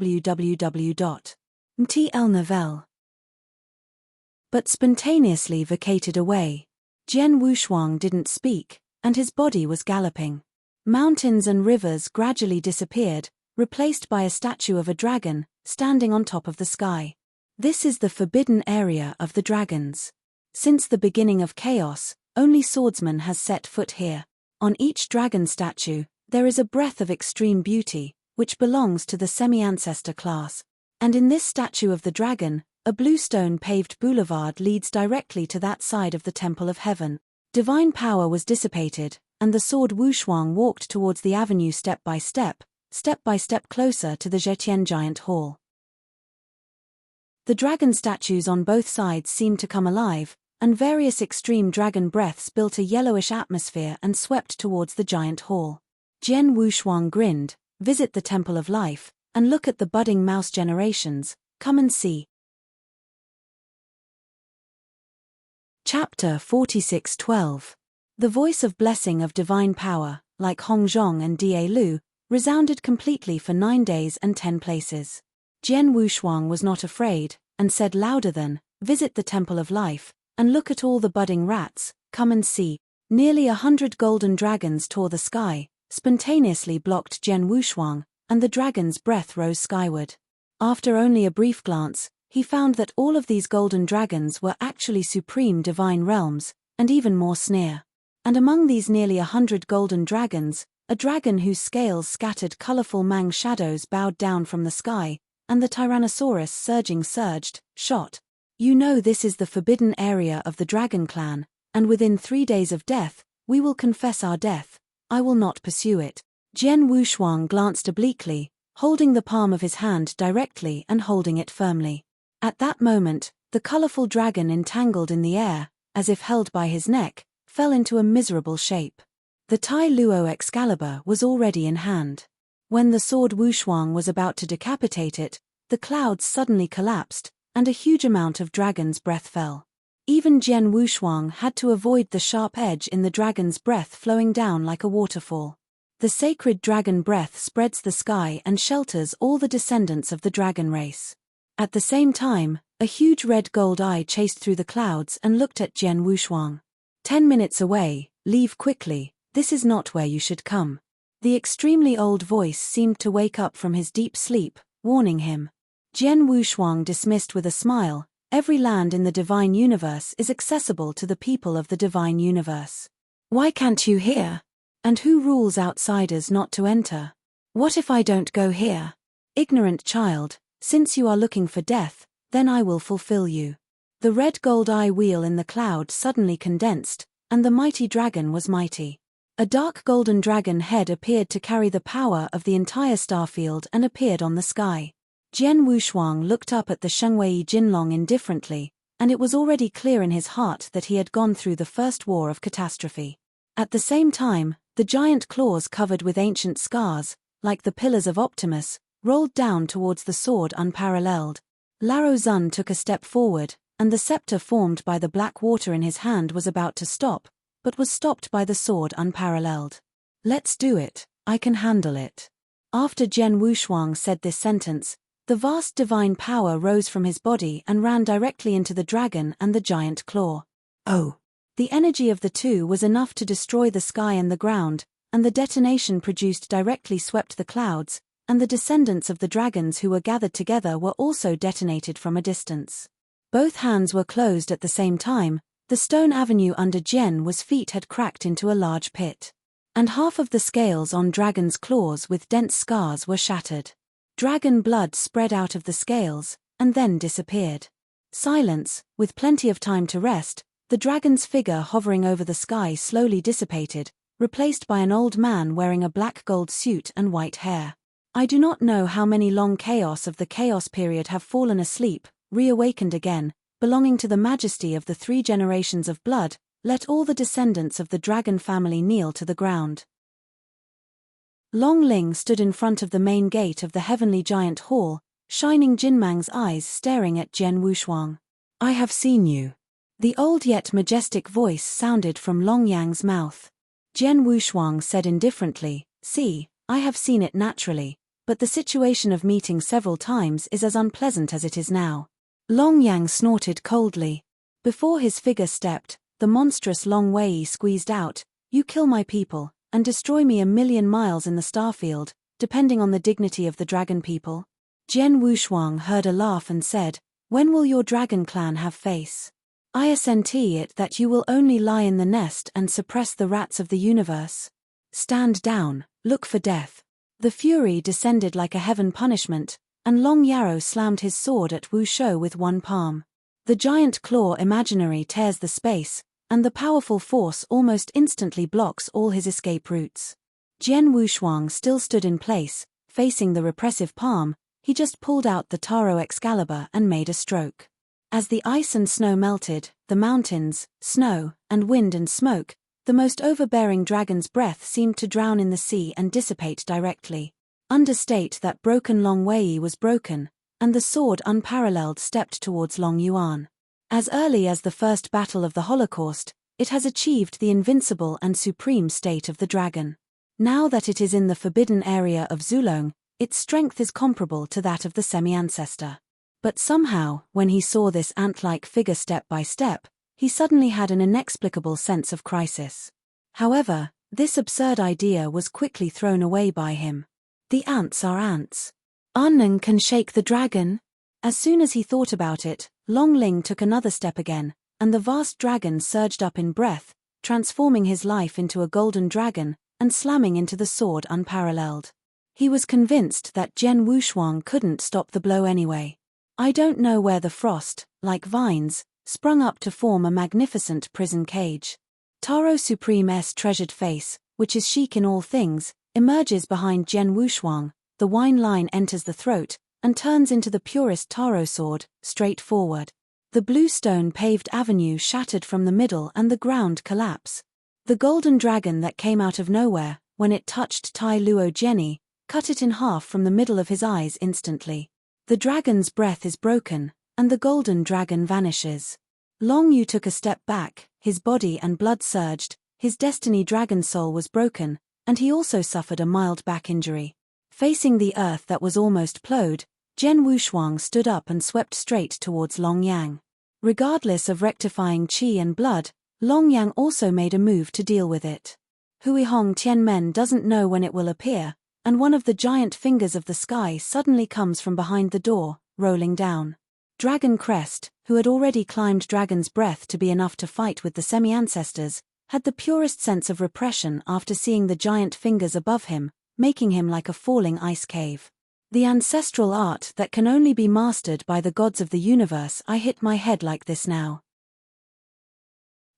but spontaneously vacated away. Jian Wushuang didn't speak, and his body was galloping. Mountains and rivers gradually disappeared, replaced by a statue of a dragon, standing on top of the sky. This is the forbidden area of the dragons. Since the beginning of chaos, only swordsman has set foot here. On each dragon statue, there is a breath of extreme beauty, which belongs to the semi-ancestor class. And in this statue of the dragon, a blue stone-paved boulevard leads directly to that side of the Temple of Heaven. Divine power was dissipated, and the sword Wushuang walked towards the avenue step by step closer to the Zhetian giant hall. The dragon statues on both sides seemed to come alive, and various extreme dragon breaths built a yellowish atmosphere and swept towards the giant hall. Jian Wushuang grinned, "Visit the Temple of Life, and look at the budding mouse generations, come and see." Chapter 46:12. The voice of blessing of divine power, like Hongzhong and Da Lu, resounded completely for 9 days and 10 places. Jian Wushuang was not afraid, and said louder than, "Visit the Temple of Life, and look at all the budding rats, come and see." Nearly 100 golden dragons tore the sky, spontaneously blocked Jian Wushuang, and the dragon's breath rose skyward. After only a brief glance, he found that all of these golden dragons were actually supreme divine realms, and even more sneer. And among these nearly 100 golden dragons, a dragon whose scales scattered colorful mang shadows bowed down from the sky, and the Tyrannosaurus surged, shot. "You know this is the forbidden area of the dragon clan, and within 3 days of death, we will confess our death. I will not pursue it." Jian Wushuang glanced obliquely, holding the palm of his hand directly and holding it firmly. At that moment, the colorful dragon entangled in the air, as if held by his neck, fell into a miserable shape. The Tai Luo Excalibur was already in hand. When the sword Wushuang was about to decapitate it, the clouds suddenly collapsed, and a huge amount of dragon's breath fell. Even Jian Wushuang had to avoid the sharp edge in the dragon's breath flowing down like a waterfall. The sacred dragon breath spreads the sky and shelters all the descendants of the dragon race. At the same time, a huge red gold eye chased through the clouds and looked at Jian Wushuang. 10 minutes away, leave quickly, this is not where you should come." The extremely old voice seemed to wake up from his deep sleep, warning him. Jian Wushuang dismissed with a smile, "Every land in the divine universe is accessible to the people of the divine universe. Why can't you hear? And who rules outsiders not to enter? What if I don't go here? Ignorant child, since you are looking for death, then I will fulfill you." The red gold eye wheel in the cloud suddenly condensed, and the mighty dragon was mighty. A dark golden dragon head appeared to carry the power of the entire starfield and appeared on the sky. Jian Wushuang looked up at the Shengwei Jinlong indifferently, and it was already clear in his heart that he had gone through the first war of catastrophe. At the same time, the giant claws covered with ancient scars, like the pillars of Optimus, rolled down towards the sword unparalleled. Lao Zun took a step forward, and the scepter formed by the black water in his hand was about to stop, but was stopped by the sword unparalleled. "Let's do it, I can handle it." After Jian Wushuang said this sentence, the vast divine power rose from his body and ran directly into the dragon and the giant claw. Oh! The energy of the two was enough to destroy the sky and the ground, and the detonation produced directly swept the clouds, and the descendants of the dragons who were gathered together were also detonated from a distance. Both hands were closed at the same time. The stone avenue under Jian Wu's feet had cracked into a large pit. And half of the scales on dragon's claws with dense scars were shattered. Dragon blood spread out of the scales, and then disappeared. Silence, with plenty of time to rest, the dragon's figure hovering over the sky slowly dissipated, replaced by an old man wearing a black gold suit and white hair. I do not know how many long chaos of the chaos period have fallen asleep, reawakened again, belonging to the majesty of the 3 generations of blood. Let all the descendants of the dragon family kneel to the ground. Long Ling stood in front of the main gate of the heavenly giant hall, shining Jinmang's eyes staring at Jian Wushuang. "I have seen you." The old yet majestic voice sounded from Long Yang's mouth. Jian Wushuang said indifferently, "See, I have seen it naturally, but the situation of meeting several times is as unpleasant as it is now." Long Yang snorted coldly. Before his figure stepped, the monstrous Long Wei squeezed out, "You kill my people, and destroy me 1,000,000 miles in the starfield, depending on the dignity of the dragon people. Jian Wushuang heard a laugh and said, "When will your dragon clan have face? I assent it that you will only lie in the nest and suppress the rats of the universe. Stand down, look for death." The fury descended like a heaven punishment, and Long Yarrow slammed his sword at Wu Shou with one palm. The giant claw imaginary tears the space, and the powerful force almost instantly blocks all his escape routes. Jian Wushuang still stood in place, facing the repressive palm. He just pulled out the Taro Excalibur and made a stroke. As the ice and snow melted, the mountains, snow, and wind and smoke, the most overbearing dragon's breath seemed to drown in the sea and dissipate directly. Understate that broken Long Wei was broken, and the sword unparalleled stepped towards Long Yuan. As early as the first battle of the Holocaust, it has achieved the invincible and supreme state of the dragon. Now that it is in the forbidden area of Zulong, its strength is comparable to that of the semi-ancestor. But somehow, when he saw this ant-like figure step by step, he suddenly had an inexplicable sense of crisis. However, this absurd idea was quickly thrown away by him. The ants are ants. Unnan can shake the dragon? As soon as he thought about it, Long Ling took another step again, and the vast dragon surged up in breath, transforming his life into a golden dragon, and slamming into the sword unparalleled. He was convinced that Jian Wushuang couldn't stop the blow anyway. I don't know where the frost, like vines, sprung up to form a magnificent prison cage. Taro Supreme's treasured face, which is chic in all things, emerges behind Jian Wushuang. The wine line enters the throat, and turns into the purest Taro sword, straight forward. The blue stone-paved avenue shattered from the middle and the ground collapse. The golden dragon that came out of nowhere, when it touched Tai Luo Jenny, cut it in half from the middle of his eyes instantly. The dragon's breath is broken, and the golden dragon vanishes. Long Yu took a step back, his body and blood surged, his destiny dragon soul was broken, and he also suffered a mild back injury. Facing the earth that was almost plowed, Jian Wushuang stood up and swept straight towards Long Yang. Regardless of rectifying qi and blood, Long Yang also made a move to deal with it. Hui Hong Tianmen doesn't know when it will appear, and one of the giant fingers of the sky suddenly comes from behind the door, rolling down. Dragon Crest, who had already climbed Dragon's Breath to be enough to fight with the semi-ancestors, had the purest sense of repression after seeing the giant fingers above him, making him like a falling ice cave. The ancestral art that can only be mastered by the gods of the universe. I hit my head like this now.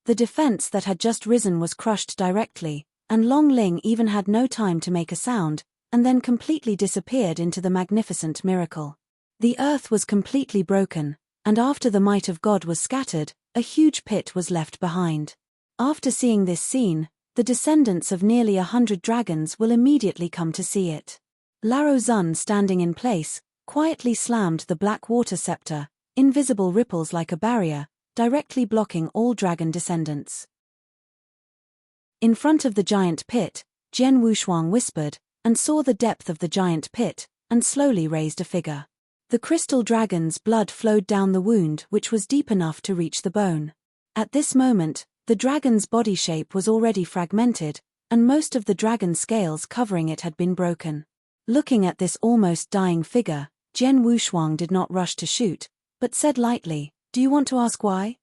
The defense that had just risen was crushed directly, and Long Ling even had no time to make a sound, and then completely disappeared into the magnificent miracle. The earth was completely broken, and after the might of God was scattered, a huge pit was left behind. After seeing this scene, the descendants of nearly 100 dragons will immediately come to see it. Laro Zun, standing in place, quietly slammed the black water scepter, invisible ripples like a barrier, directly blocking all dragon descendants. In front of the giant pit, Jian Wushuang whispered, and saw the depth of the giant pit, and slowly raised a figure. The crystal dragon's blood flowed down the wound, which was deep enough to reach the bone. At this moment, the dragon's body shape was already fragmented, and most of the dragon scales covering it had been broken. Looking at this almost dying figure, Jian Wushuang did not rush to shoot, but said lightly, "Do you want to ask why?"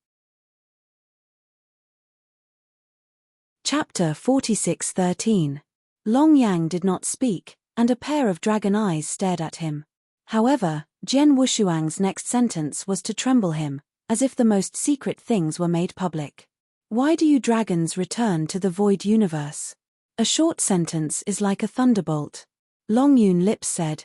Chapter 46:13. Long Yang did not speak, and a pair of dragon eyes stared at him. However, Jian Wushuang's next sentence was to tremble him, as if the most secret things were made public. "Why do you dragons return to the void universe?" A short sentence is like a thunderbolt. Long Yun's lips said,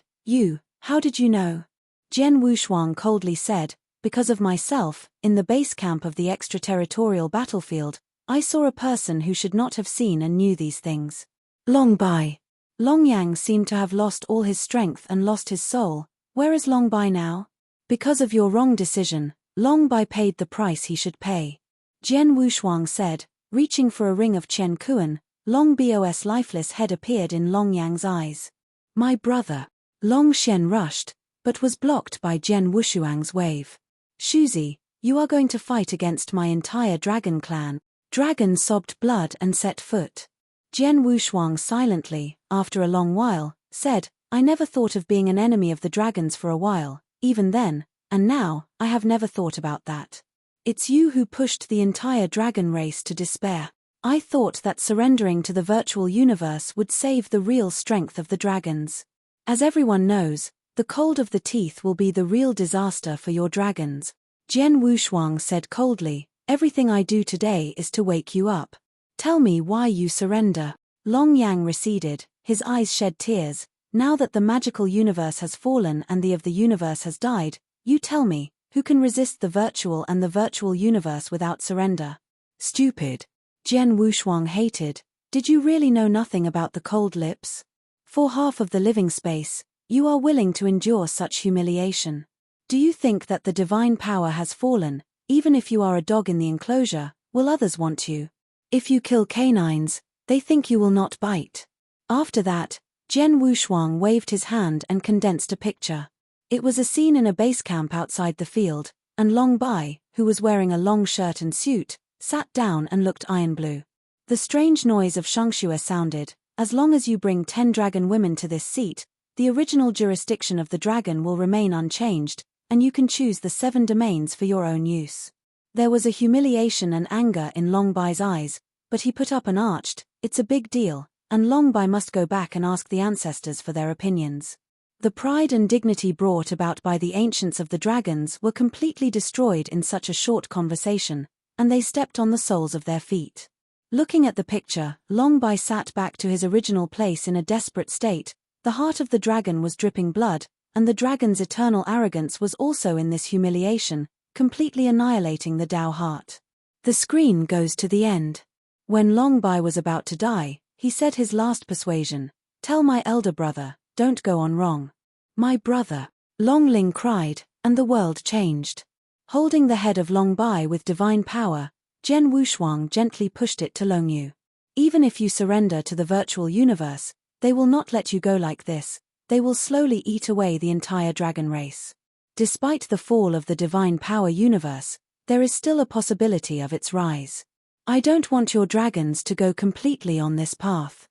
How did you know?" Jian Wushuang coldly said, "Because of myself, in the base camp of the extraterritorial battlefield, I saw a person who should not have seen and knew these things." Long Bai. Long Yang seemed to have lost all his strength and lost his soul. Where is Long Bai now? "Because of your wrong decision, Long Bai paid the price he should pay." Jian Wushuang said, reaching for a ring of Chen Kuan. Long Bos lifeless head appeared in Long Yang's eyes. "My brother." Long Shen rushed, but was blocked by Jian Wushuang's wave. "Shuzi, you are going to fight against my entire dragon clan." Dragon sobbed blood and set foot. Jian Wushuang silently, after a long while, said, I never thought of being an enemy of the dragons for a while, even then, and now, I have never thought about that. It's you who pushed the entire dragon race to despair. I thought that surrendering to the virtual universe would save the real strength of the dragons. As everyone knows, the cold of the teeth will be the real disaster for your dragons. Jian Wushuang said coldly, everything I do today is to wake you up. Tell me why you surrender. Long Yang receded, his eyes shed tears. Now that the magical universe has fallen and the of the universe has died, you tell me, who can resist the virtual and the virtual universe without surrender? Stupid. Jian Wushuang hated. Did you really know nothing about the cold lips? For half of the living space, you are willing to endure such humiliation. Do you think that the divine power has fallen? Even if you are a dog in the enclosure, will others want you? If you kill canines, they think you will not bite. After that, Jian Wushuang waved his hand and condensed a picture. It was a scene in a base camp outside the field, and Long Bai, who was wearing a long shirt and suit, sat down and looked iron blue. The strange noise of Shangxue sounded. As long as you bring 10 dragon women to this seat, the original jurisdiction of the dragon will remain unchanged, and you can choose the 7 domains for your own use. There was a humiliation and anger in Long Bai's eyes, but he put up an arched, it's a big deal, and Long Bai must go back and ask the ancestors for their opinions. The pride and dignity brought about by the ancients of the dragons were completely destroyed in such a short conversation, and they stepped on the soles of their feet. Looking at the picture, Long Bai sat back to his original place in a desperate state. The heart of the dragon was dripping blood, and the dragon's eternal arrogance was also in this humiliation, completely annihilating the Dao heart. The screen goes to the end. When Long Bai was about to die, he said his last persuasion, "Tell my elder brother, don't go on wrong." "My brother," Long Ling cried, and the world changed. Holding the head of Long Bai with divine power, Jian Wushuang gently pushed it to Long Yu. "Even if you surrender to the virtual universe, they will not let you go like this. They will slowly eat away the entire dragon race. Despite the fall of the divine power universe, there is still a possibility of its rise. I don't want your dragons to go completely on this path.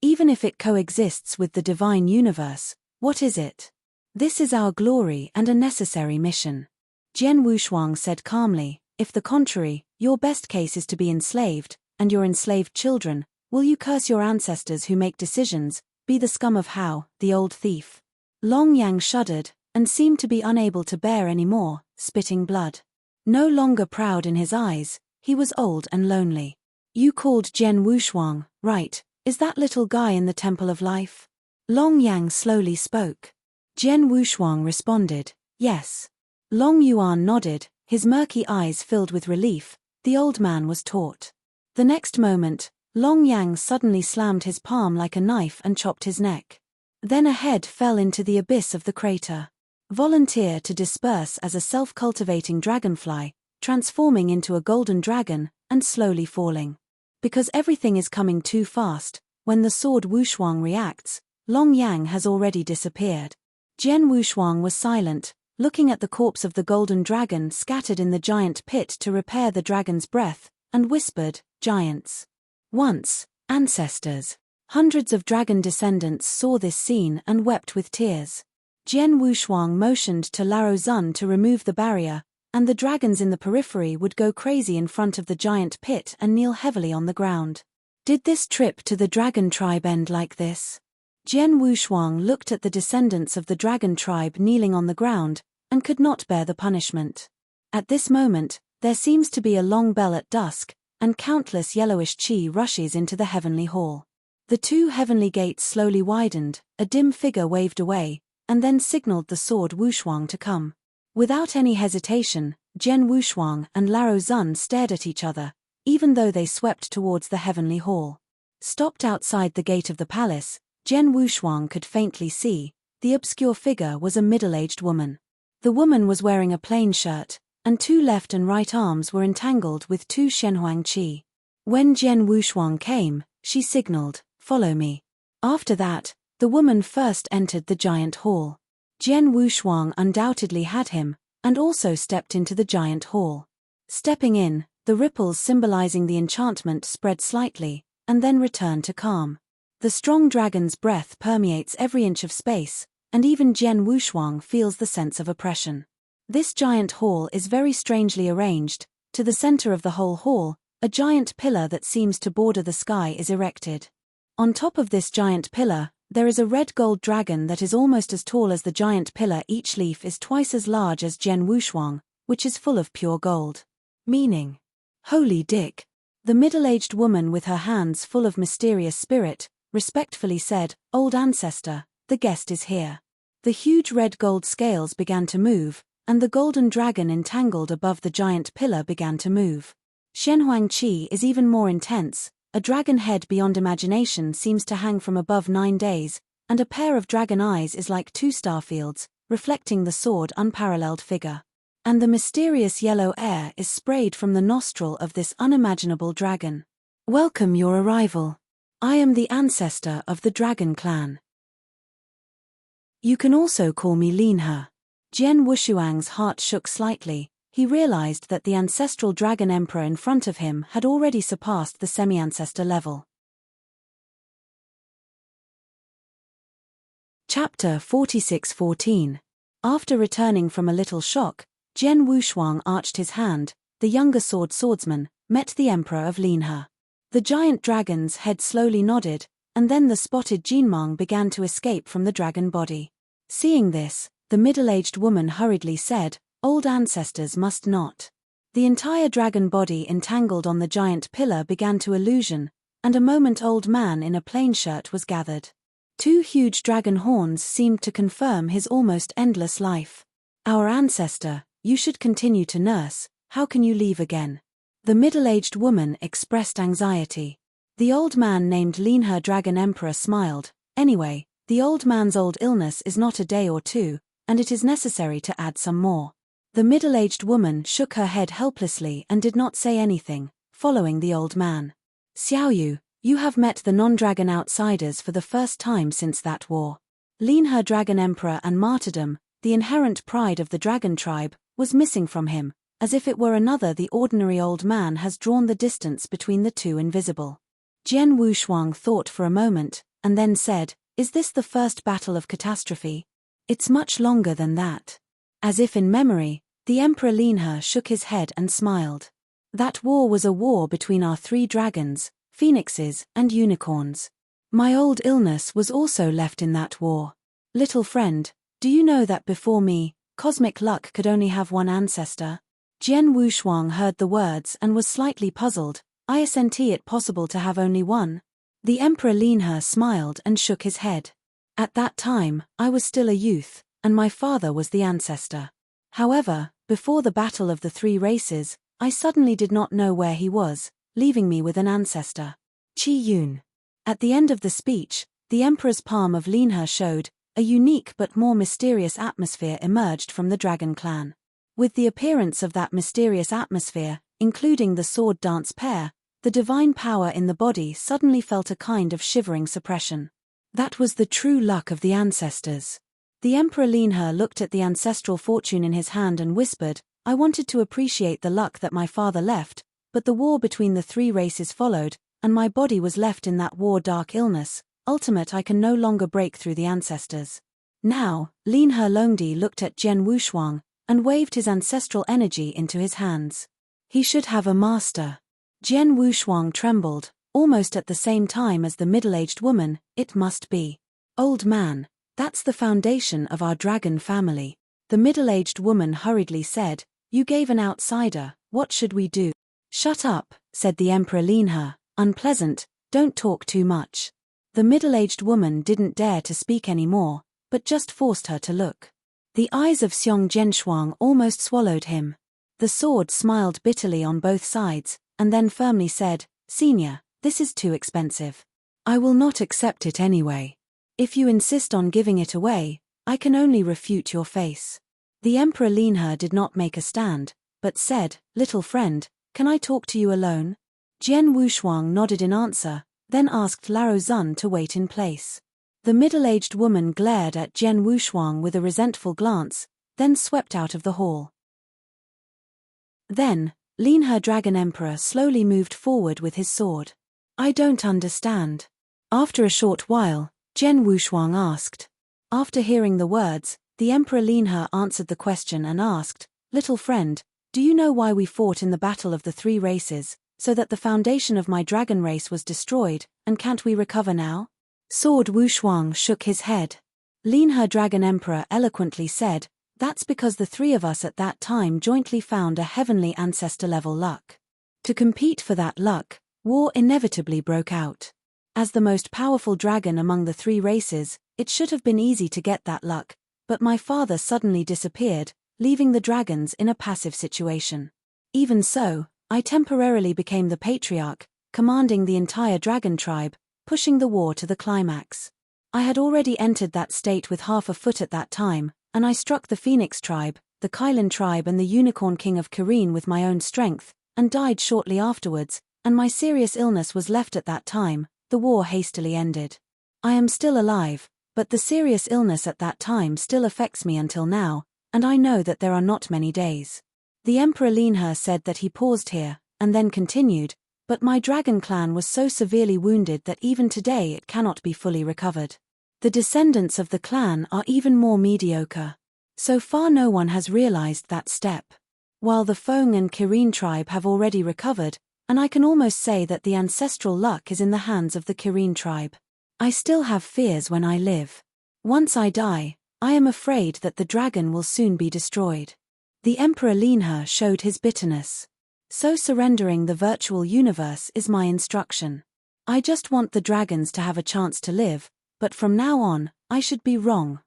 Even if it coexists with the divine universe, what is it? This is our glory and a necessary mission." Jian Wushuang said calmly, "If the contrary, your best case is to be enslaved, and your enslaved children, will you curse your ancestors who make decisions, be the scum of Hao, the old thief?" Long Yang shuddered, and seemed to be unable to bear any more, spitting blood. No longer proud in his eyes, he was old and lonely. "You called Jian Wushuang, right? Is that little guy in the Temple of Life?" Long Yang slowly spoke. Jian Wushuang responded, "Yes." Long Yuan nodded, his murky eyes filled with relief. The old man was taught. The next moment, Long Yang suddenly slammed his palm like a knife and chopped his neck. Then a head fell into the abyss of the crater. Volunteer to disperse as a self-cultivating dragonfly, transforming into a golden dragon, and slowly falling. Because everything is coming too fast, when the sword Wushuang reacts, Long Yang has already disappeared. Jian Wushuang was silent, looking at the corpse of the golden dragon scattered in the giant pit to repair the dragon's breath, and whispered, "Giants. Once, ancestors." Hundreds of dragon descendants saw this scene and wept with tears. Jian Wushuang motioned to Lao Zun to remove the barrier, and the dragons in the periphery would go crazy in front of the giant pit and kneel heavily on the ground. Did this trip to the dragon tribe end like this? Jian Wushuang looked at the descendants of the dragon tribe kneeling on the ground, and could not bear the punishment. At this moment, there seems to be a long bell at dusk, and countless yellowish chi rushes into the heavenly hall. The 2 heavenly gates slowly widened, a dim figure waved away, and then signaled the sword Wushuang to come. Without any hesitation, Jian Wushuang and Lao Zun stared at each other, even though they swept towards the heavenly hall. Stopped outside the gate of the palace, Jian Wushuang could faintly see, the obscure figure was a middle-aged woman. The woman was wearing a plain shirt, and 2 left and right arms were entangled with 2 shenhuang qi. When Jian Wushuang came, she signaled, "Follow me." After that, the woman first entered the giant hall. Jian Wushuang undoubtedly had him, and also stepped into the giant hall. Stepping in, the ripples symbolizing the enchantment spread slightly, and then returned to calm. The strong dragon's breath permeates every inch of space, and even Jian Wushuang feels the sense of oppression. This giant hall is very strangely arranged. To the center of the whole hall, a giant pillar that seems to border the sky is erected. On top of this giant pillar, there is a red gold dragon that is almost as tall as the giant pillar. Each leaf is twice as large as Jian Wushuang, which is full of pure gold. Meaning, holy dick. The middle-aged woman with her hands full of mysterious spirit, respectfully said, "Old ancestor, the guest is here." The huge red gold scales began to move, and the golden dragon entangled above the giant pillar began to move. Shenhuang Qi is even more intense. A dragon head beyond imagination seems to hang from above 9 days, and a pair of dragon eyes is like 2 starfields, reflecting the sword unparalleled figure. And the mysterious yellow air is sprayed from the nostril of this unimaginable dragon. Welcome your arrival. I am the ancestor of the dragon clan. You can also call me Linhe. Jian Wushuang's heart shook slightly. He realized that the ancestral dragon emperor in front of him had already surpassed the semi-ancestor level. Chapter 46:14. After returning from a little shock, Jian Wushuang arched his hand. The younger swordsman met the emperor of Linhe. The giant dragon's head slowly nodded, and then the spotted Jinmang began to escape from the dragon body. Seeing this, the middle-aged woman hurriedly said, "Old ancestors must not." The entire dragon body entangled on the giant pillar began to illusion, and a old man in a plain shirt was gathered. 2 huge dragon horns seemed to confirm his almost endless life. "Our ancestor, you should continue to nurse, how can you leave again?" The middle-aged woman expressed anxiety. The old man named Linhe Dragon Emperor smiled. "Anyway, the old man's old illness is not a day or 2, and it is necessary to add some more." The middle-aged woman shook her head helplessly and did not say anything, following the old man. "Xiaoyu, you have met the non-dragon outsiders for the first time since that war." Linhe Dragon Emperor and martyrdom, the inherent pride of the dragon tribe, was missing from him, as if it were another. The ordinary old man has drawn the distance between the two invisible. Jian Wushuang thought for a moment, and then said, "Is this the first battle of catastrophe?" "It's much longer than that." As if in memory, the Emperor Linhe shook his head and smiled. "That war was a war between our 3 dragons, phoenixes, and unicorns. My old illness was also left in that war. Little friend, do you know that before me, cosmic luck could only have 1 ancestor?" Jian Wushuang heard the words and was slightly puzzled. "Isn't it possible to have only 1? The Emperor Linhe smiled and shook his head. "At that time, I was still a youth, and my father was the ancestor. However, before the battle of the 3 races, I suddenly did not know where he was, leaving me with an ancestor. Qi Yun." At the end of the speech, the emperor's palm of Linhe showed. A unique but more mysterious atmosphere emerged from the dragon clan. With the appearance of that mysterious atmosphere, including the sword dance pair, the divine power in the body suddenly felt a kind of shivering suppression. That was the true luck of the ancestors. The Emperor Linhe looked at the ancestral fortune in his hand and whispered, "I wanted to appreciate the luck that my father left, but the war between the 3 races followed, and my body was left in that war dark illness. Ultimate, I can no longer break through the ancestors." Now, Linhe Longdi looked at Jian Wushuang, and waved his ancestral energy into his hands. "He should have a master." Jian Wushuang trembled, almost at the same time as the middle-aged woman. "It must be. Old man, that's the foundation of our dragon family." The middle-aged woman hurriedly said, "You gave an outsider, what should we do?" "Shut up," said the Emperor Linhe, "unpleasant, don't talk too much." The middle-aged woman didn't dare to speak any more, but just forced her to look. The eyes of Xiong Zhenshuang almost swallowed him. The sword smiled bitterly on both sides, and then firmly said, "Senior, this is too expensive. I will not accept it anyway. If you insist on giving it away, I can only refute your face." The Emperor Linhe did not make a stand, but said, "Little friend, can I talk to you alone?" Jian Wushuang nodded in answer, then asked Lao Zun to wait in place. The middle-aged woman glared at Jian Wushuang with a resentful glance, then swept out of the hall. Then, Linhe Dragon Emperor slowly moved forward with his sword. "I don't understand. After a short while, Zhen Wushuang asked. After hearing the words, the Emperor Linhe answered the question and asked, "Little friend, do you know why we fought in the battle of the three races, so that the foundation of my dragon race was destroyed, and can't we recover now?" Sword Wushuang shook his head. Linhe Dragon Emperor eloquently said, "That's because the three of us at that time jointly found a heavenly ancestor-level luck. To compete for that luck, war inevitably broke out. As the most powerful dragon among the three races, it should have been easy to get that luck, but my father suddenly disappeared, leaving the dragons in a passive situation. Even so, I temporarily became the patriarch, commanding the entire dragon tribe, pushing the war to the climax. I had already entered that state with half a foot at that time, and I struck the Phoenix tribe, the Kylin tribe and the Unicorn King of Kirin with my own strength, and died shortly afterwards, and my serious illness was left at that time. The war hastily ended. I am still alive, but the serious illness at that time still affects me until now, and I know that there are not many days." The Emperor Linhe said that he paused here, and then continued, "But my dragon clan was so severely wounded that even today it cannot be fully recovered. The descendants of the clan are even more mediocre. So far no one has realized that step. While the Feng and Kirin tribe have already recovered, and I can almost say that the ancestral luck is in the hands of the Kirin tribe. I still have fears when I live. Once I die, I am afraid that the dragon will soon be destroyed." The Emperor Linhe showed his bitterness. "So surrendering the virtual universe is my instruction. I just want the dragons to have a chance to live, but from now on, I should be wrong.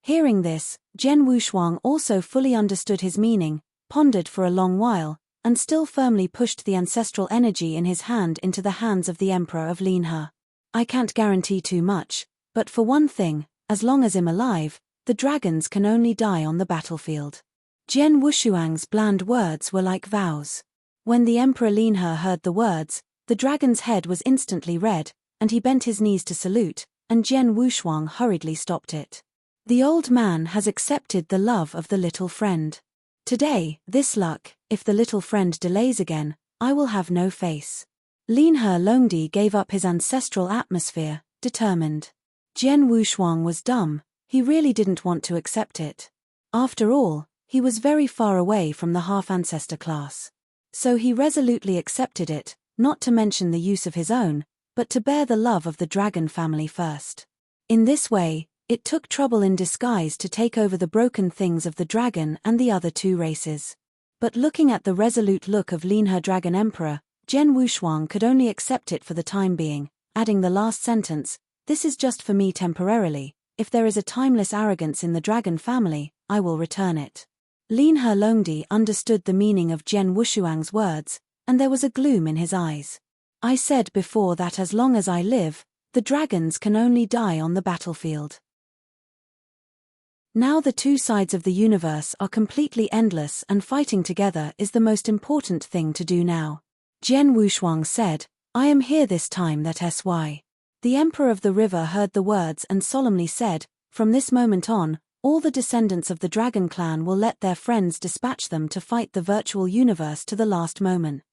Hearing this, Zhen Wushuang also fully understood his meaning, pondered for a long while, and still firmly pushed the ancestral energy in his hand into the hands of the Emperor of Linhe. "I can't guarantee too much, but for one thing, as long as I'm alive, the dragons can only die on the battlefield." Zhen Wushuang's bland words were like vows. When the Emperor Linhe heard the words, the dragon's head was instantly red, and he bent his knees to salute, and Zhen Wushuang hurriedly stopped it. "The old man has accepted the love of the little friend. Today, this luck, if the little friend delays again, I will have no face." Linhe Longdi gave up his ancestral atmosphere, determined. Zhen Wushuang was dumb, he really didn't want to accept it. After all, he was very far away from the half-ancestor class. So he resolutely accepted it, not to mention the use of his own, but to bear the love of the dragon family first. In this way, it took trouble in disguise to take over the broken things of the dragon and the other two races. But looking at the resolute look of Linhe Dragon Emperor, Zhen Wushuang could only accept it for the time being, adding the last sentence, "This is just for me temporarily. If there is a timeless arrogance in the dragon family, I will return it." Linhe Longdi understood the meaning of Zhen Wushuang's words, and there was a gloom in his eyes. "I said before that as long as I live, the dragons can only die on the battlefield. Now the two sides of the universe are completely endless and fighting together is the most important thing to do now." Zhen Wushuang said, "I am here this time that sy." The Emperor of the River heard the words and solemnly said, "From this moment on, all the descendants of the Dragon Clan will let their friends dispatch them to fight the virtual universe to the last moment."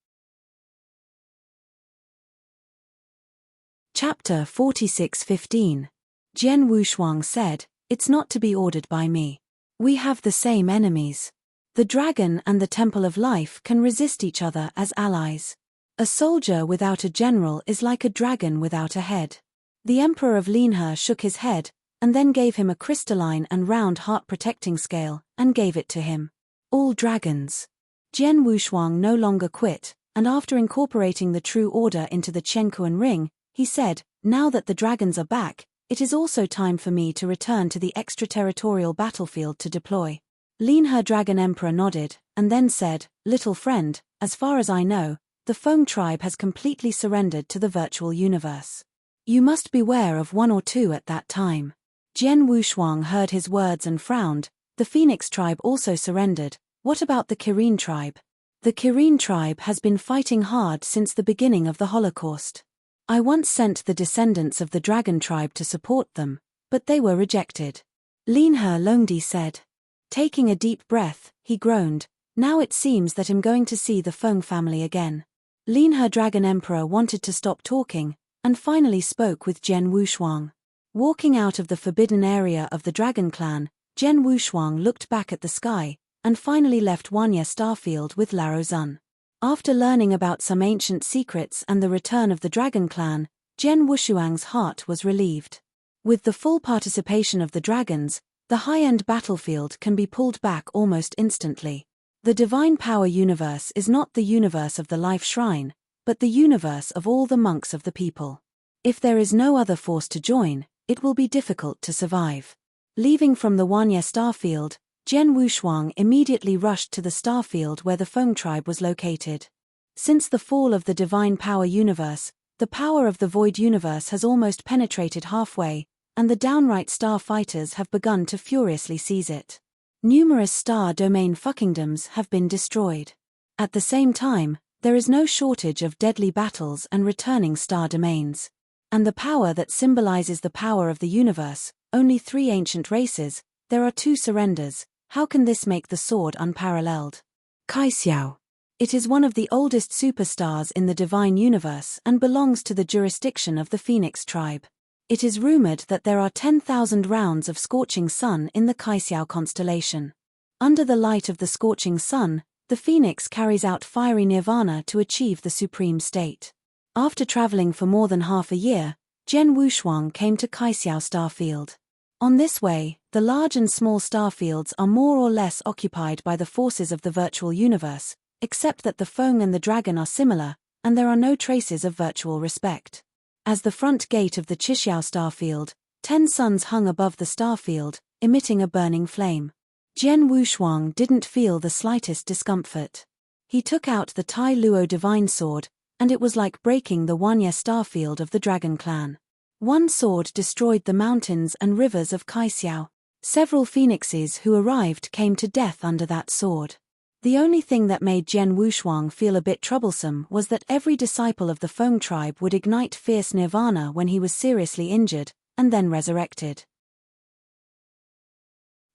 Chapter 46:15. Zhen Wushuang said, "It's not to be ordered by me. We have the same enemies. The dragon and the Temple of Life can resist each other as allies. A soldier without a general is like a dragon without a head." The Emperor of Linhe shook his head, and then gave him a crystalline and round heart-protecting scale, and gave it to him. "All dragons." Zhen Wushuang no longer quit, and after incorporating the true order into the Chenkuan ring, he said, "Now that the dragons are back, it is also time for me to return to the extraterritorial battlefield to deploy." Linhe Dragon Emperor nodded, and then said, "Little friend, as far as I know, the Feng tribe has completely surrendered to the virtual universe. You must beware of one or two at that time." Zhen Wushuang heard his words and frowned. "The Phoenix tribe also surrendered. What about the Kirin tribe?" "The Kirin tribe has been fighting hard since the beginning of the Holocaust. I once sent the descendants of the dragon tribe to support them, but they were rejected." Linhe Longdi said. Taking a deep breath, he groaned, "Now it seems that I'm going to see the Feng family again." Linhe Dragon Emperor wanted to stop talking, and finally spoke with Zhen Wushuang. Walking out of the forbidden area of the Dragon Clan, Zhen Wushuang looked back at the sky, and finally left Wanya Starfield with Lao Zun. After learning about some ancient secrets and the return of the Dragon Clan, Zhen Wushuang's heart was relieved. With the full participation of the dragons, the high-end battlefield can be pulled back almost instantly. The Divine Power universe is not the universe of the Life Shrine, but the universe of all the monks of the people. If there is no other force to join, it will be difficult to survive. Leaving from the Wanya Starfield, Zhen Wushuang immediately rushed to the starfield where the Feng tribe was located. Since the fall of the Divine Power universe, the power of the Void universe has almost penetrated halfway, and the downright star fighters have begun to furiously seize it. Numerous star domain fuckingdoms have been destroyed. At the same time, there is no shortage of deadly battles and returning star domains. And the power that symbolizes the power of the universe, only 3 ancient races, there are 2 surrenders. How can this make the sword unparalleled? Kaixiao. It is one of the oldest superstars in the divine universe and belongs to the jurisdiction of the Phoenix tribe. It is rumored that there are 10,000 rounds of scorching sun in the Kaixiao constellation. Under the light of the scorching sun, the Phoenix carries out fiery nirvana to achieve the supreme state. After traveling for more than half a year, Zhen Wushuang came to Kaixiao Starfield. On this way, the large and small starfields are more or less occupied by the forces of the virtual universe, except that the Feng and the Dragon are similar, and there are no traces of virtual respect. As the front gate of the Chixiao Starfield, 10 suns hung above the starfield, emitting a burning flame. Zhen Wushuang didn't feel the slightest discomfort. He took out the Tai Luo divine sword, and it was like breaking the Wanya Starfield of the Dragon Clan. One sword destroyed the mountains and rivers of Kaixiao. Several phoenixes who arrived came to death under that sword. The only thing that made Zhen Wushuang feel a bit troublesome was that every disciple of the Feng tribe would ignite fierce nirvana when he was seriously injured, and then resurrected.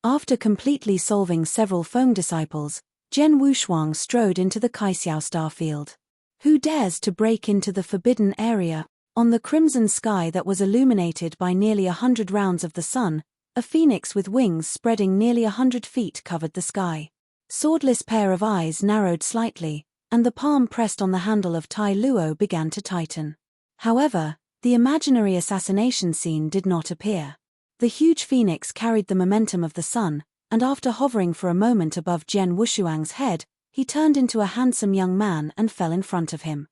After completely solving several Feng disciples, Zhen Wushuang strode into the Kaixiao Starfield. Who dares to break into the forbidden area? On the crimson sky that was illuminated by nearly 100 rounds of the sun, a phoenix with wings spreading nearly 100 feet covered the sky. Swordless pair of eyes narrowed slightly, and the palm pressed on the handle of Tai Luo began to tighten. However, the imaginary assassination scene did not appear. The huge phoenix carried the momentum of the sun, and after hovering for a moment above Zhen Wushuang's head, he turned into a handsome young man and fell in front of him.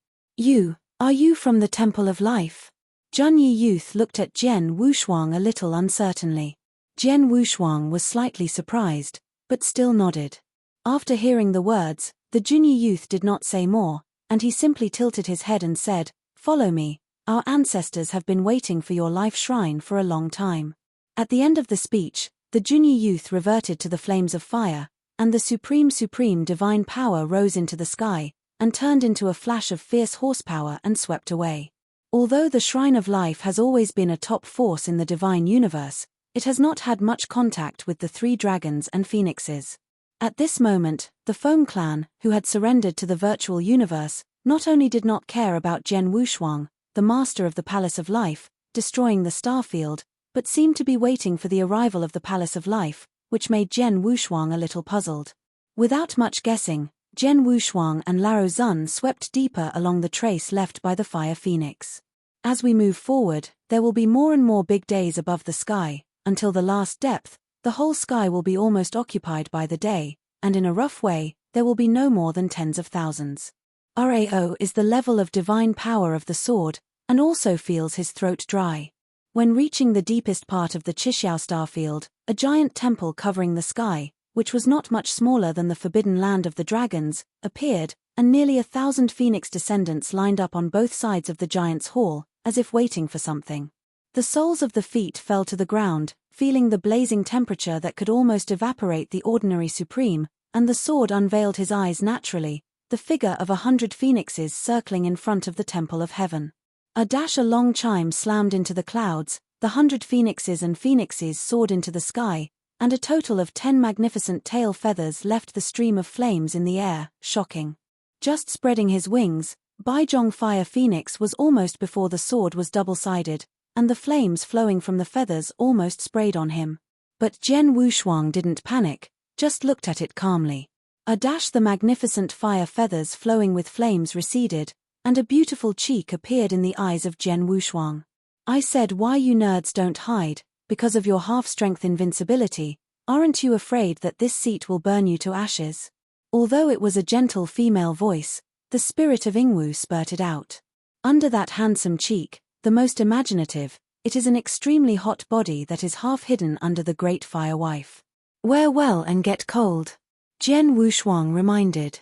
Are you from the Temple of Life? Junyi youth looked at Zhen Wushuang a little uncertainly. Zhen Wushuang was slightly surprised, but still nodded. After hearing the words, the Junyi youth did not say more, and he simply tilted his head and said, "Follow me, our ancestors have been waiting for your life shrine for a long time." At the end of the speech, the Junyi youth reverted to the flames of fire, and the supreme divine power rose into the sky, and turned into a flash of fierce horsepower and swept away. Although the Shrine of Life has always been a top force in the divine universe, it has not had much contact with the 3 dragons and phoenixes. At this moment, the Feng clan, who had surrendered to the virtual universe, not only did not care about Zhen Wushuang, the master of the Palace of Life, destroying the starfield, but seemed to be waiting for the arrival of the Palace of Life, which made Zhen Wushuang a little puzzled. Without much guessing, Zhen Wushuang and Lao Zun swept deeper along the trace left by the Fire Phoenix. As we move forward, there will be more and more big days above the sky, until the last depth, the whole sky will be almost occupied by the day, and in a rough way, there will be no more than tens of thousands. Rao is the level of divine power of the sword, and also feels his throat dry. When reaching the deepest part of the Chixiao Starfield, a giant temple covering the sky, which was not much smaller than the forbidden land of the dragons, appeared, and nearly 1,000 phoenix descendants lined up on both sides of the giant's hall, as if waiting for something. The soles of the feet fell to the ground, feeling the blazing temperature that could almost evaporate the ordinary supreme, and the sword unveiled his eyes naturally, the figure of 100 phoenixes circling in front of the Temple of Heaven. A long chime slammed into the clouds, the 100 phoenixes and phoenixes soared into the sky, and a total of 10 magnificent tail feathers left the stream of flames in the air, shocking. Just spreading his wings, Baizhong Fire Phoenix was almost before the sword was double-sided, and the flames flowing from the feathers almost sprayed on him. But Jian Wushuang didn't panic, just looked at it calmly. The magnificent fire feathers flowing with flames receded, and a beautiful cheek appeared in the eyes of Jian Wushuang. I said, why you nerds don't hide, because of your half-strength invincibility, aren't you afraid that this seat will burn you to ashes? Although it was a gentle female voice, the spirit of Yingwu spurted out. Under that handsome cheek, the most imaginative, it is an extremely hot body that is half hidden under the great fire wife. Wear well and get cold, Jian Wushuang reminded.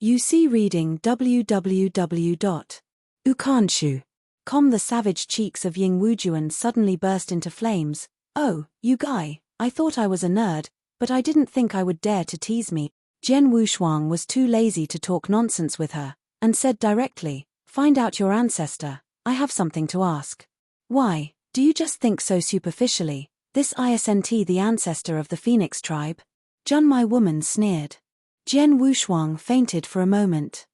UC reading www.ukanshu.com. The savage cheeks of Ying Wujuan suddenly burst into flames. Oh, you guy, I thought I was a nerd, but I didn't think I would dare to tease me. Jian Wushuang was too lazy to talk nonsense with her, and said directly, find out your ancestor, I have something to ask. Why, do you just think so superficially? This isn't the ancestor of the Phoenix tribe? Jun my woman sneered. Jian Wushuang fainted for a moment.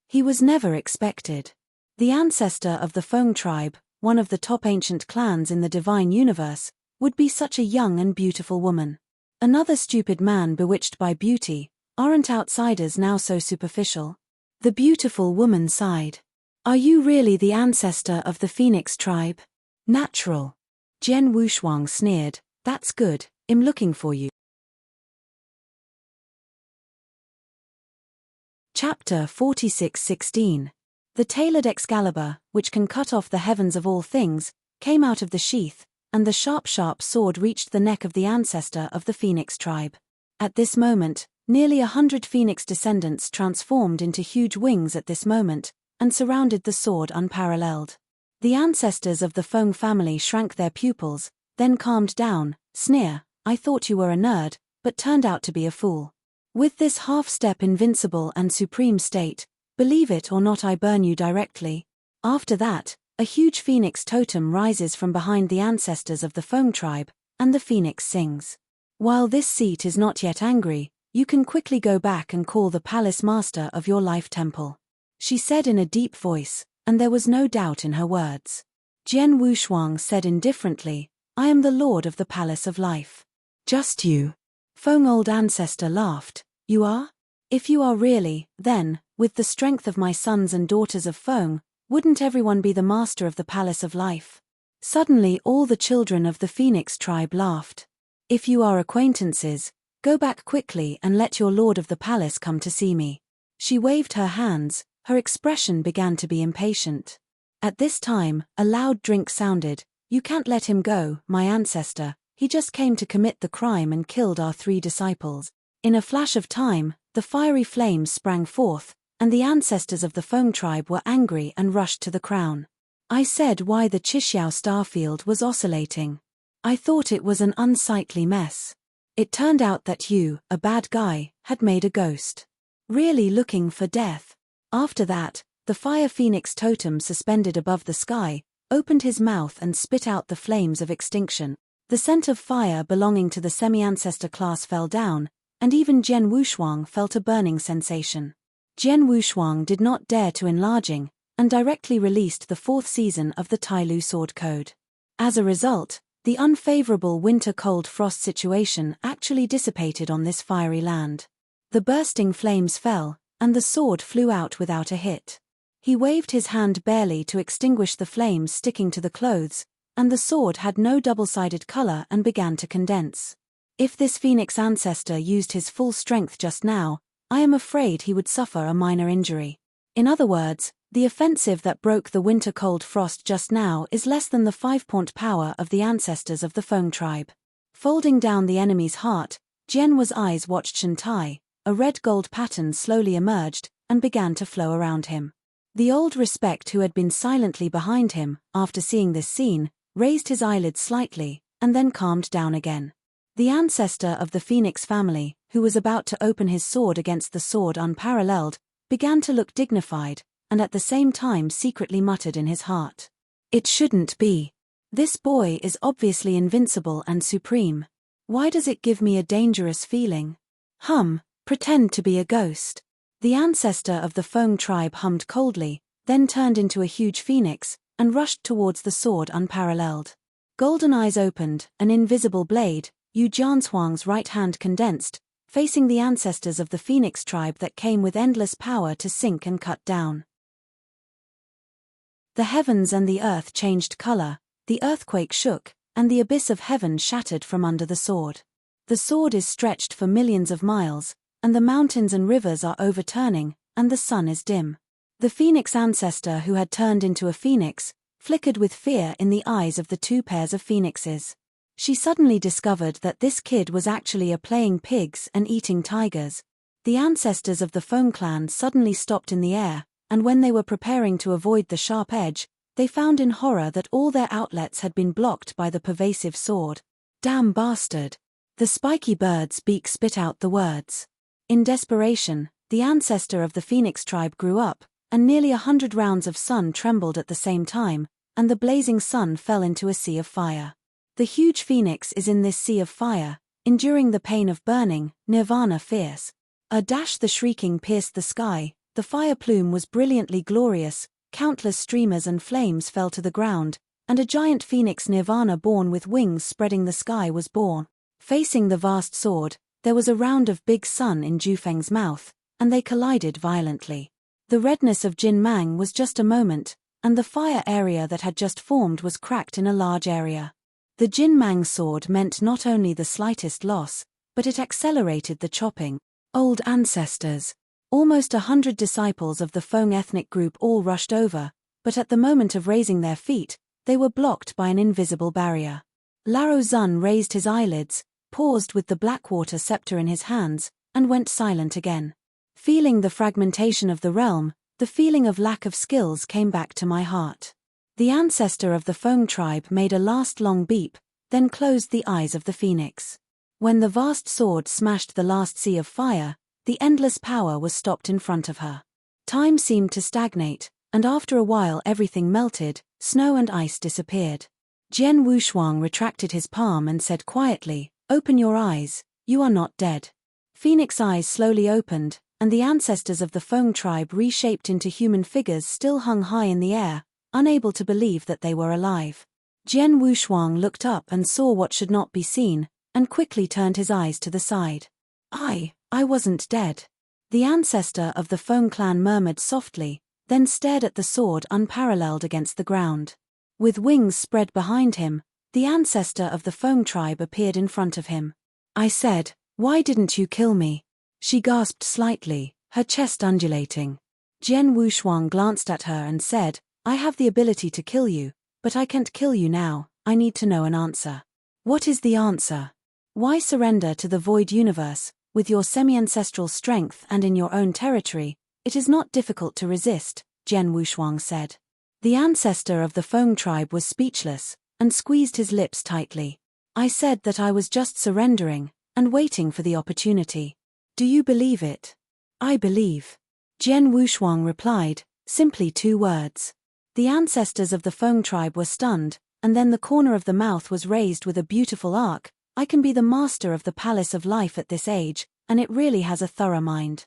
He was never expected. The ancestor of the Feng tribe, one of the top ancient clans in the divine universe, would be such a young and beautiful woman. Another stupid man bewitched by beauty. Aren't outsiders now so superficial? The beautiful woman sighed. Are you really the ancestor of the Phoenix tribe? Natural. Jian Wushuang sneered. That's good, I'm looking for you. Chapter 46:16. The tailored Excalibur, which can cut off the heavens of all things, came out of the sheath, and the sharp sword reached the neck of the ancestor of the Phoenix tribe. At this moment, nearly 100 Phoenix descendants transformed into huge wings at this moment, and surrounded the sword unparalleled. The ancestors of the Feng family shrank their pupils, then calmed down. Sneer, I thought you were a nerd, but turned out to be a fool. With this half-step invincible and supreme state, believe it or not I burn you directly. After that, a huge phoenix totem rises from behind the ancestors of the Feng tribe, and the phoenix sings. While this seat is not yet angry, you can quickly go back and call the palace master of your life temple. She said in a deep voice, and there was no doubt in her words. Jian Wushuang said indifferently, I am the lord of the palace of life. Just you. Feng old ancestor laughed. You are? If you are really, then, with the strength of my sons and daughters of Feng, wouldn't everyone be the master of the palace of life? Suddenly all the children of the Phoenix tribe laughed. If you are acquaintances, go back quickly and let your lord of the palace come to see me. She waved her hands, her expression began to be impatient. At this time, a loud drink sounded. You can't let him go, my ancestor, he just came to commit the crime and killed our 3 disciples. In a flash of time, the fiery flames sprang forth, and the ancestors of the Feng tribe were angry and rushed to the crown. I said why the Chixiao starfield was oscillating. I thought it was an unsightly mess. It turned out that you, a bad guy, had made a ghost. Really looking for death. After that, the fire phoenix totem suspended above the sky, opened his mouth and spit out the flames of extinction. The scent of fire belonging to the semi-ancestor class fell down, and even Jian Wushuang felt a burning sensation. Jian Wushuang did not dare to enlarging, and directly released the 4th season of the Tailu Sword Code. As a result, the unfavorable winter-cold frost situation actually dissipated on this fiery land. The bursting flames fell, and the sword flew out without a hit. He waved his hand barely to extinguish the flames sticking to the clothes, and the sword had no double-sided color and began to condense. If this phoenix ancestor used his full strength just now, I am afraid he would suffer a minor injury. In other words, the offensive that broke the winter-cold frost just now is less than the 5-point power of the ancestors of the Feng tribe. Folding down the enemy's heart, Jian's eyes watched Shantai. A red-gold pattern slowly emerged and began to flow around him. The old respect who had been silently behind him, after seeing this scene, raised his eyelids slightly, and then calmed down again. The ancestor of the Phoenix family, who was about to open his sword against the sword unparalleled, began to look dignified, and at the same time secretly muttered in his heart. It shouldn't be. This boy is obviously invincible and supreme. Why does it give me a dangerous feeling? Pretend to be a ghost. The ancestor of the Feng tribe hummed coldly, then turned into a huge phoenix, and rushed towards the sword unparalleled. Golden eyes opened, an invisible blade, Yu Jianhuang's right hand condensed, facing the ancestors of the phoenix tribe that came with endless power to sink and cut down. The heavens and the earth changed color, the earthquake shook, and the abyss of heaven shattered from under the sword. The sword is stretched for millions of miles, and the mountains and rivers are overturning, and the sun is dim. The phoenix ancestor who had turned into a phoenix flickered with fear in the eyes of the two pairs of phoenixes. She suddenly discovered that this kid was actually playing pigs and eating tigers. The ancestors of the Feng clan suddenly stopped in the air, and when they were preparing to avoid the sharp edge, they found in horror that all their outlets had been blocked by the pervasive sword. Damn bastard! The spiky bird's beak spit out the words. In desperation, the ancestor of the phoenix tribe grew up, and nearly 100 rounds of sun trembled at the same time, and the blazing sun fell into a sea of fire. The huge phoenix is in this sea of fire, enduring the pain of burning, nirvana fierce. The shrieking pierced the sky, the fire plume was brilliantly glorious, countless streamers and flames fell to the ground, and a giant phoenix nirvana born with wings spreading the sky was born. Facing the vast sword, there was a round of big sun in Jufeng's mouth, and they collided violently. The redness of Jin Mang was just a moment, and the fire area that had just formed was cracked in a large area. The Jin Mang sword meant not only the slightest loss, but it accelerated the chopping. Old ancestors. Almost 100 disciples of the Feng ethnic group all rushed over, but at the moment of raising their feet, they were blocked by an invisible barrier. Lao Zun raised his eyelids, paused with the Blackwater scepter in his hands, and went silent again. Feeling the fragmentation of the realm, the feeling of lack of skills came back to my heart. The ancestor of the Feng tribe made a last long beep, then closed the eyes of the phoenix. When the vast sword smashed the last sea of fire, the endless power was stopped in front of her. Time seemed to stagnate, and after a while everything melted, snow and ice disappeared. Jian Wushuang retracted his palm and said quietly, "Open your eyes, you are not dead." Phoenix eyes slowly opened, and the ancestors of the Feng tribe reshaped into human figures still hung high in the air, unable to believe that they were alive. Jian Wushuang looked up and saw what should not be seen, and quickly turned his eyes to the side. I wasn't dead. The ancestor of the Feng clan murmured softly, then stared at the sword unparalleled against the ground. With wings spread behind him, the ancestor of the Feng tribe appeared in front of him. I said, "Why didn't you kill me?" She gasped slightly, her chest undulating. Jian Wushuang glanced at her and said, "I have the ability to kill you, but I can't kill you now. I need to know an answer." "What is the answer?" "Why surrender to the void universe? With your semi-ancestral strength and in your own territory, it is not difficult to resist," Jian Wushuang said. The ancestor of the Feng tribe was speechless, and squeezed his lips tightly. "I said that I was just surrendering, and waiting for the opportunity. Do you believe it?" "I believe." Jian Wushuang replied, simply 2 words. The ancestors of the Feng tribe were stunned, and then the corner of the mouth was raised with a beautiful arc. "I can be the master of the palace of life at this age, and it really has a thorough mind."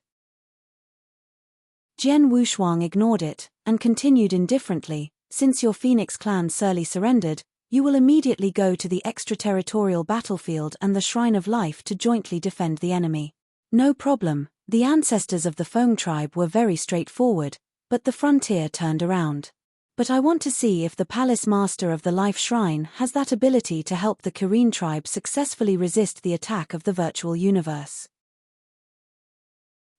Jian Wushuang ignored it, and continued indifferently, "Since your Phoenix clan surly surrendered, you will immediately go to the extraterritorial battlefield and the Shrine of Life to jointly defend the enemy." "No problem." The ancestors of the Feng tribe were very straightforward, but the frontier turned around. "But I want to see if the palace master of the Life Shrine has that ability to help the Korean tribe successfully resist the attack of the virtual universe.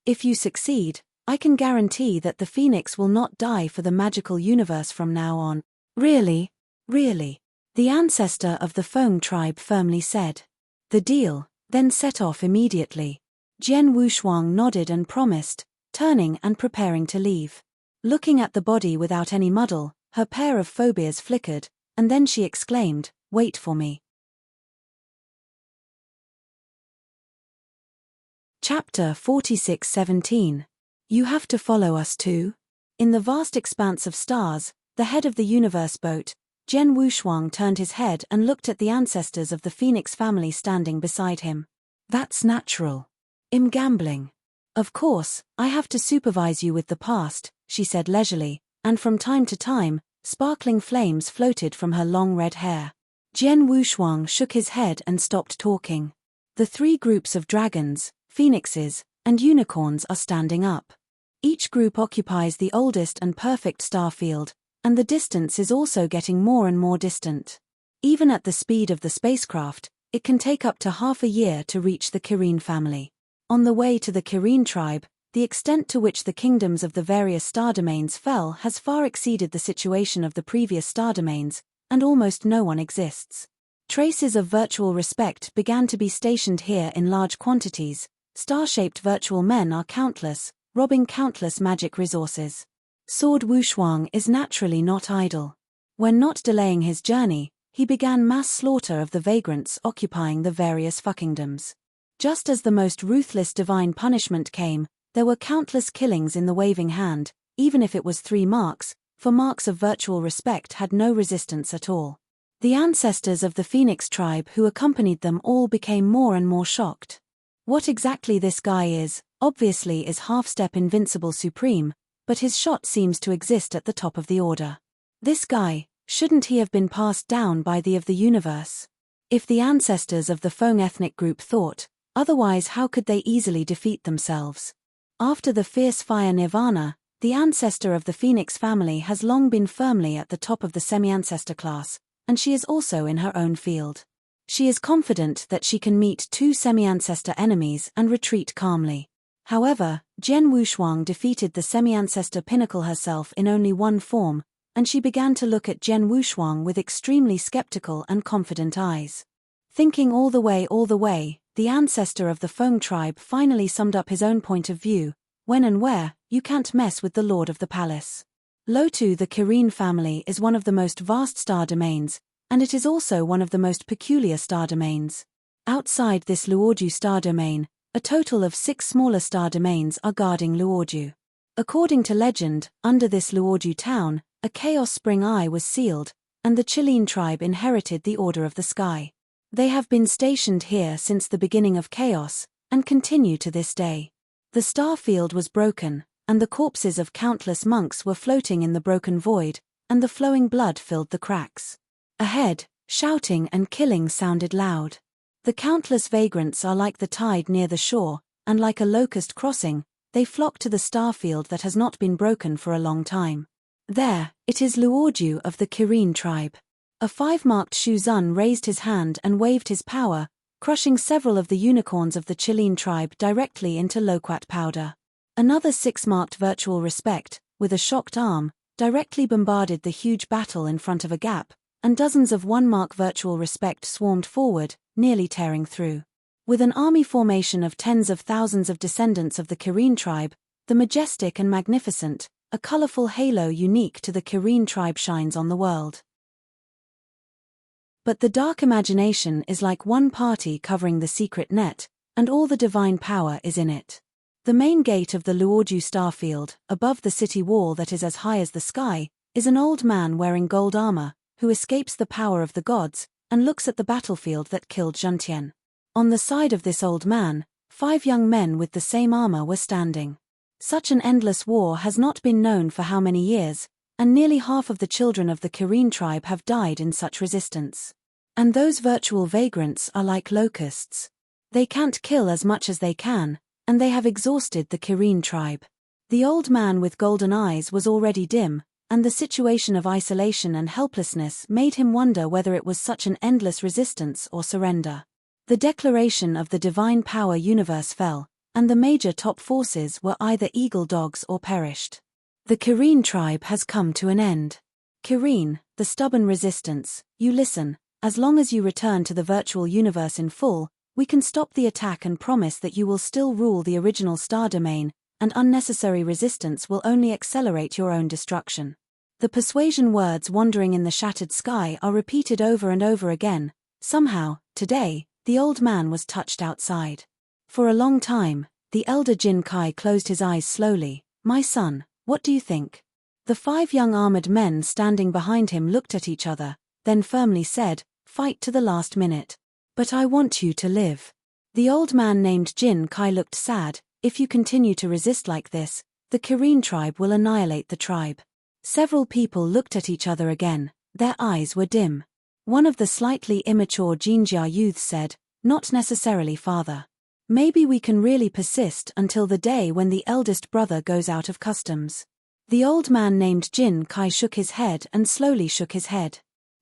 If you succeed, I can guarantee that the Phoenix will not die for the magical universe from now on." "Really? Really?" the ancestor of the Feng tribe firmly said. "The deal," then set off immediately. Jian Wushuang nodded and promised, turning and preparing to leave. Looking at the body without any muddle, her pair of phobias flickered, and then she exclaimed, "Wait for me." Chapter 46:17. You have to follow us too? In the vast expanse of stars, the head of the universe boat, Jian Wushuang turned his head and looked at the ancestors of the Phoenix family standing beside him. "That's natural. "I'm gambling. Of course, I have to supervise you with the past," she said leisurely, and from time to time, sparkling flames floated from her long red hair. Jian Wushuang shook his head and stopped talking. The three groups of dragons, phoenixes, and unicorns are standing up. Each group occupies the oldest and perfect star field, and the distance is also getting more and more distant. Even at the speed of the spacecraft, it can take up to half a year to reach the Kirin family. On the way to the Kirin tribe, the extent to which the kingdoms of the various star domains fell has far exceeded the situation of the previous star domains, and almost no one exists. Traces of virtual respect began to be stationed here in large quantities. Star-shaped virtual men are countless, robbing countless magic resources. Sword Wushuang is naturally not idle. When not delaying his journey, he began mass slaughter of the vagrants occupying the various fuckingdoms. Just as the most ruthless divine punishment came, there were countless killings in the waving hand, even if it was 3 marks, for marks of virtual respect had no resistance at all. The ancestors of the Phoenix tribe who accompanied them all became more and more shocked. What exactly this guy is, obviously is half-step invincible supreme, but his shot seems to exist at the top of the order. This guy, shouldn't he have been passed down by the of the universe? If the ancestors of the Feng ethnic group thought, otherwise how could they easily defeat themselves? After the fierce fire nirvana, the ancestor of the Phoenix family has long been firmly at the top of the semi-ancestor class, and she is also in her own field. She is confident that she can meet 2 semi-ancestor enemies and retreat calmly. However, Jian Wushuang defeated the semi-ancestor pinnacle herself in only one form, and she began to look at Jian Wushuang with extremely skeptical and confident eyes. Thinking all the way, the ancestor of the Feng tribe finally summed up his own point of view: when and where, you can't mess with the lord of the palace. Lotu the Kirin family is one of the most vast star domains, and it is also one of the most peculiar star domains. Outside this Luoju star domain, a total of 6 smaller star domains are guarding Luoju. According to legend, under this Luoju town, a chaos spring eye was sealed, and the Qilin tribe inherited the Order of the Sky. They have been stationed here since the beginning of chaos, and continue to this day. The star field was broken, and the corpses of countless monks were floating in the broken void, and the flowing blood filled the cracks. Ahead, shouting and killing sounded loud. The countless vagrants are like the tide near the shore, and like a locust crossing, they flock to the star field that has not been broken for a long time. There, it is Luoju of the Kirin tribe. A 5-marked Shuzun raised his hand and waved his power, crushing several of the unicorns of the Qilin tribe directly into loquat powder. Another 6-marked virtual respect, with a shocked arm, directly bombarded the huge battle in front of a gap, and dozens of 1-mark virtual respect swarmed forward, nearly tearing through. With an army formation of tens of thousands of descendants of the Kirin tribe, the majestic and magnificent, a colorful halo unique to the Kirin tribe shines on the world. But the dark imagination is like one party covering the secret net, and all the divine power is in it. The main gate of the Luoju starfield, above the city wall that is as high as the sky, is an old man wearing gold armor, who escapes the power of the gods, and looks at the battlefield that killed Zhentian. On the side of this old man, 5 young men with the same armor were standing. Such an endless war has not been known for how many years, and nearly half of the children of the Kirin tribe have died in such resistance. And those virtual vagrants are like locusts. They can't kill as much as they can, and they have exhausted the Kirin tribe. The old man with golden eyes was already dim, and the situation of isolation and helplessness made him wonder whether it was such an endless resistance or surrender. The declaration of the divine power universe fell, and the major top forces were either eagle dogs or perished. The Kirin tribe has come to an end. Kirin, the stubborn resistance, you listen. As long as you return to the virtual universe in full, we can stop the attack and promise that you will still rule the original star domain, and unnecessary resistance will only accelerate your own destruction. The persuasion words wandering in the shattered sky are repeated over and over again. Somehow, today, the old man was touched outside. For a long time, the elder Jin Kai closed his eyes slowly. My son, what do you think? The 5 young armored men standing behind him looked at each other, then firmly said, fight to the last minute. But I want you to live. The old man named Jin Kai looked sad. If you continue to resist like this, the Kirin tribe will annihilate the tribe. Several people looked at each other again, their eyes were dim. One of the slightly immature Jinjia youths said, "Not necessarily, father. Maybe we can really persist until the day when the eldest brother goes out of customs." The old man named Jin Kai shook his head and slowly shook his head.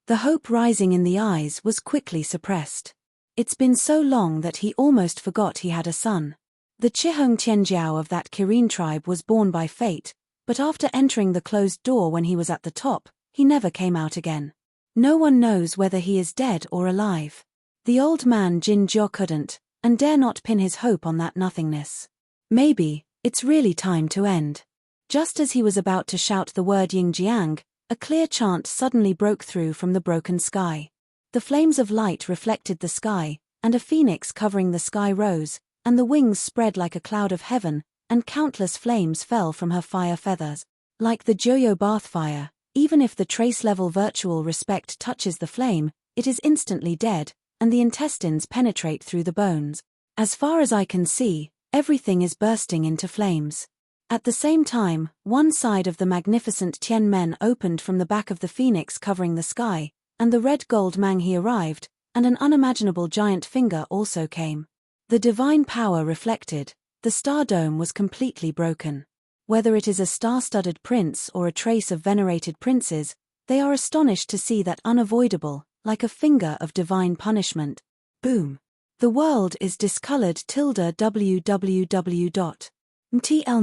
The hope rising in the eyes was quickly suppressed. It's been so long that he almost forgot he had a son. The Chihong Tianjiao of that Kirin tribe was born by fate, but after entering the closed door when he was at the top, he never came out again. No one knows whether he is dead or alive. The old man Jin Jiao couldn't, and dare not pin his hope on that nothingness. Maybe, it's really time to end. Just as he was about to shout the word Yin Jiang, a clear chant suddenly broke through from the broken sky. The flames of light reflected the sky, and a phoenix covering the sky rose, and the wings spread like a cloud of heaven, and countless flames fell from her fire feathers. Like the Joyo bath fire, even if the trace-level virtual respect touches the flame, it is instantly dead, and the intestines penetrate through the bones. As far as I can see, everything is bursting into flames. At the same time, one side of the magnificent Tian Men opened from the back of the phoenix covering the sky, and the red gold Manghe arrived, and an unimaginable giant finger also came. The divine power reflected, the star dome was completely broken. Whether it is a star-studded prince or a trace of venerated princes, they are astonished to see that unavoidable, like a finger of divine punishment. Boom. The world is discolored. www.mtl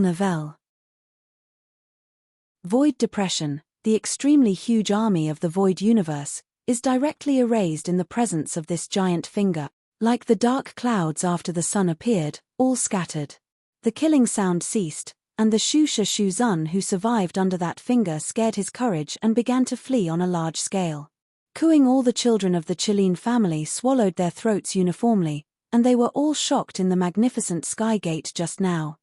Novelle. Void depression, the extremely huge army of the void universe, is directly erased in the presence of this giant finger, like the dark clouds after the sun appeared, all scattered. The killing sound ceased, and the Shusha Shuzun who survived under that finger scared his courage and began to flee on a large scale. Cooing, all the children of the Qilin family swallowed their throats uniformly, and they were all shocked in the magnificent sky gate just now.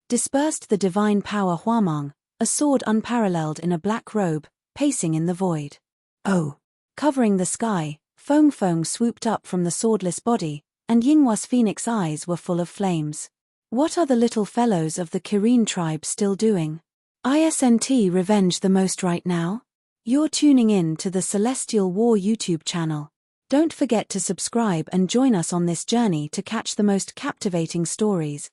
Dispersed the divine power Huamang, a sword unparalleled in a black robe, pacing in the void. Oh! Covering the sky, Feng Feng swooped up from the swordless body, and Yinghua's phoenix eyes were full of flames. What are the little fellows of the Kirin tribe still doing? Isn't revenge the most right now? You're tuning in to the Celestial War YouTube channel. Don't forget to subscribe and join us on this journey to catch the most captivating stories.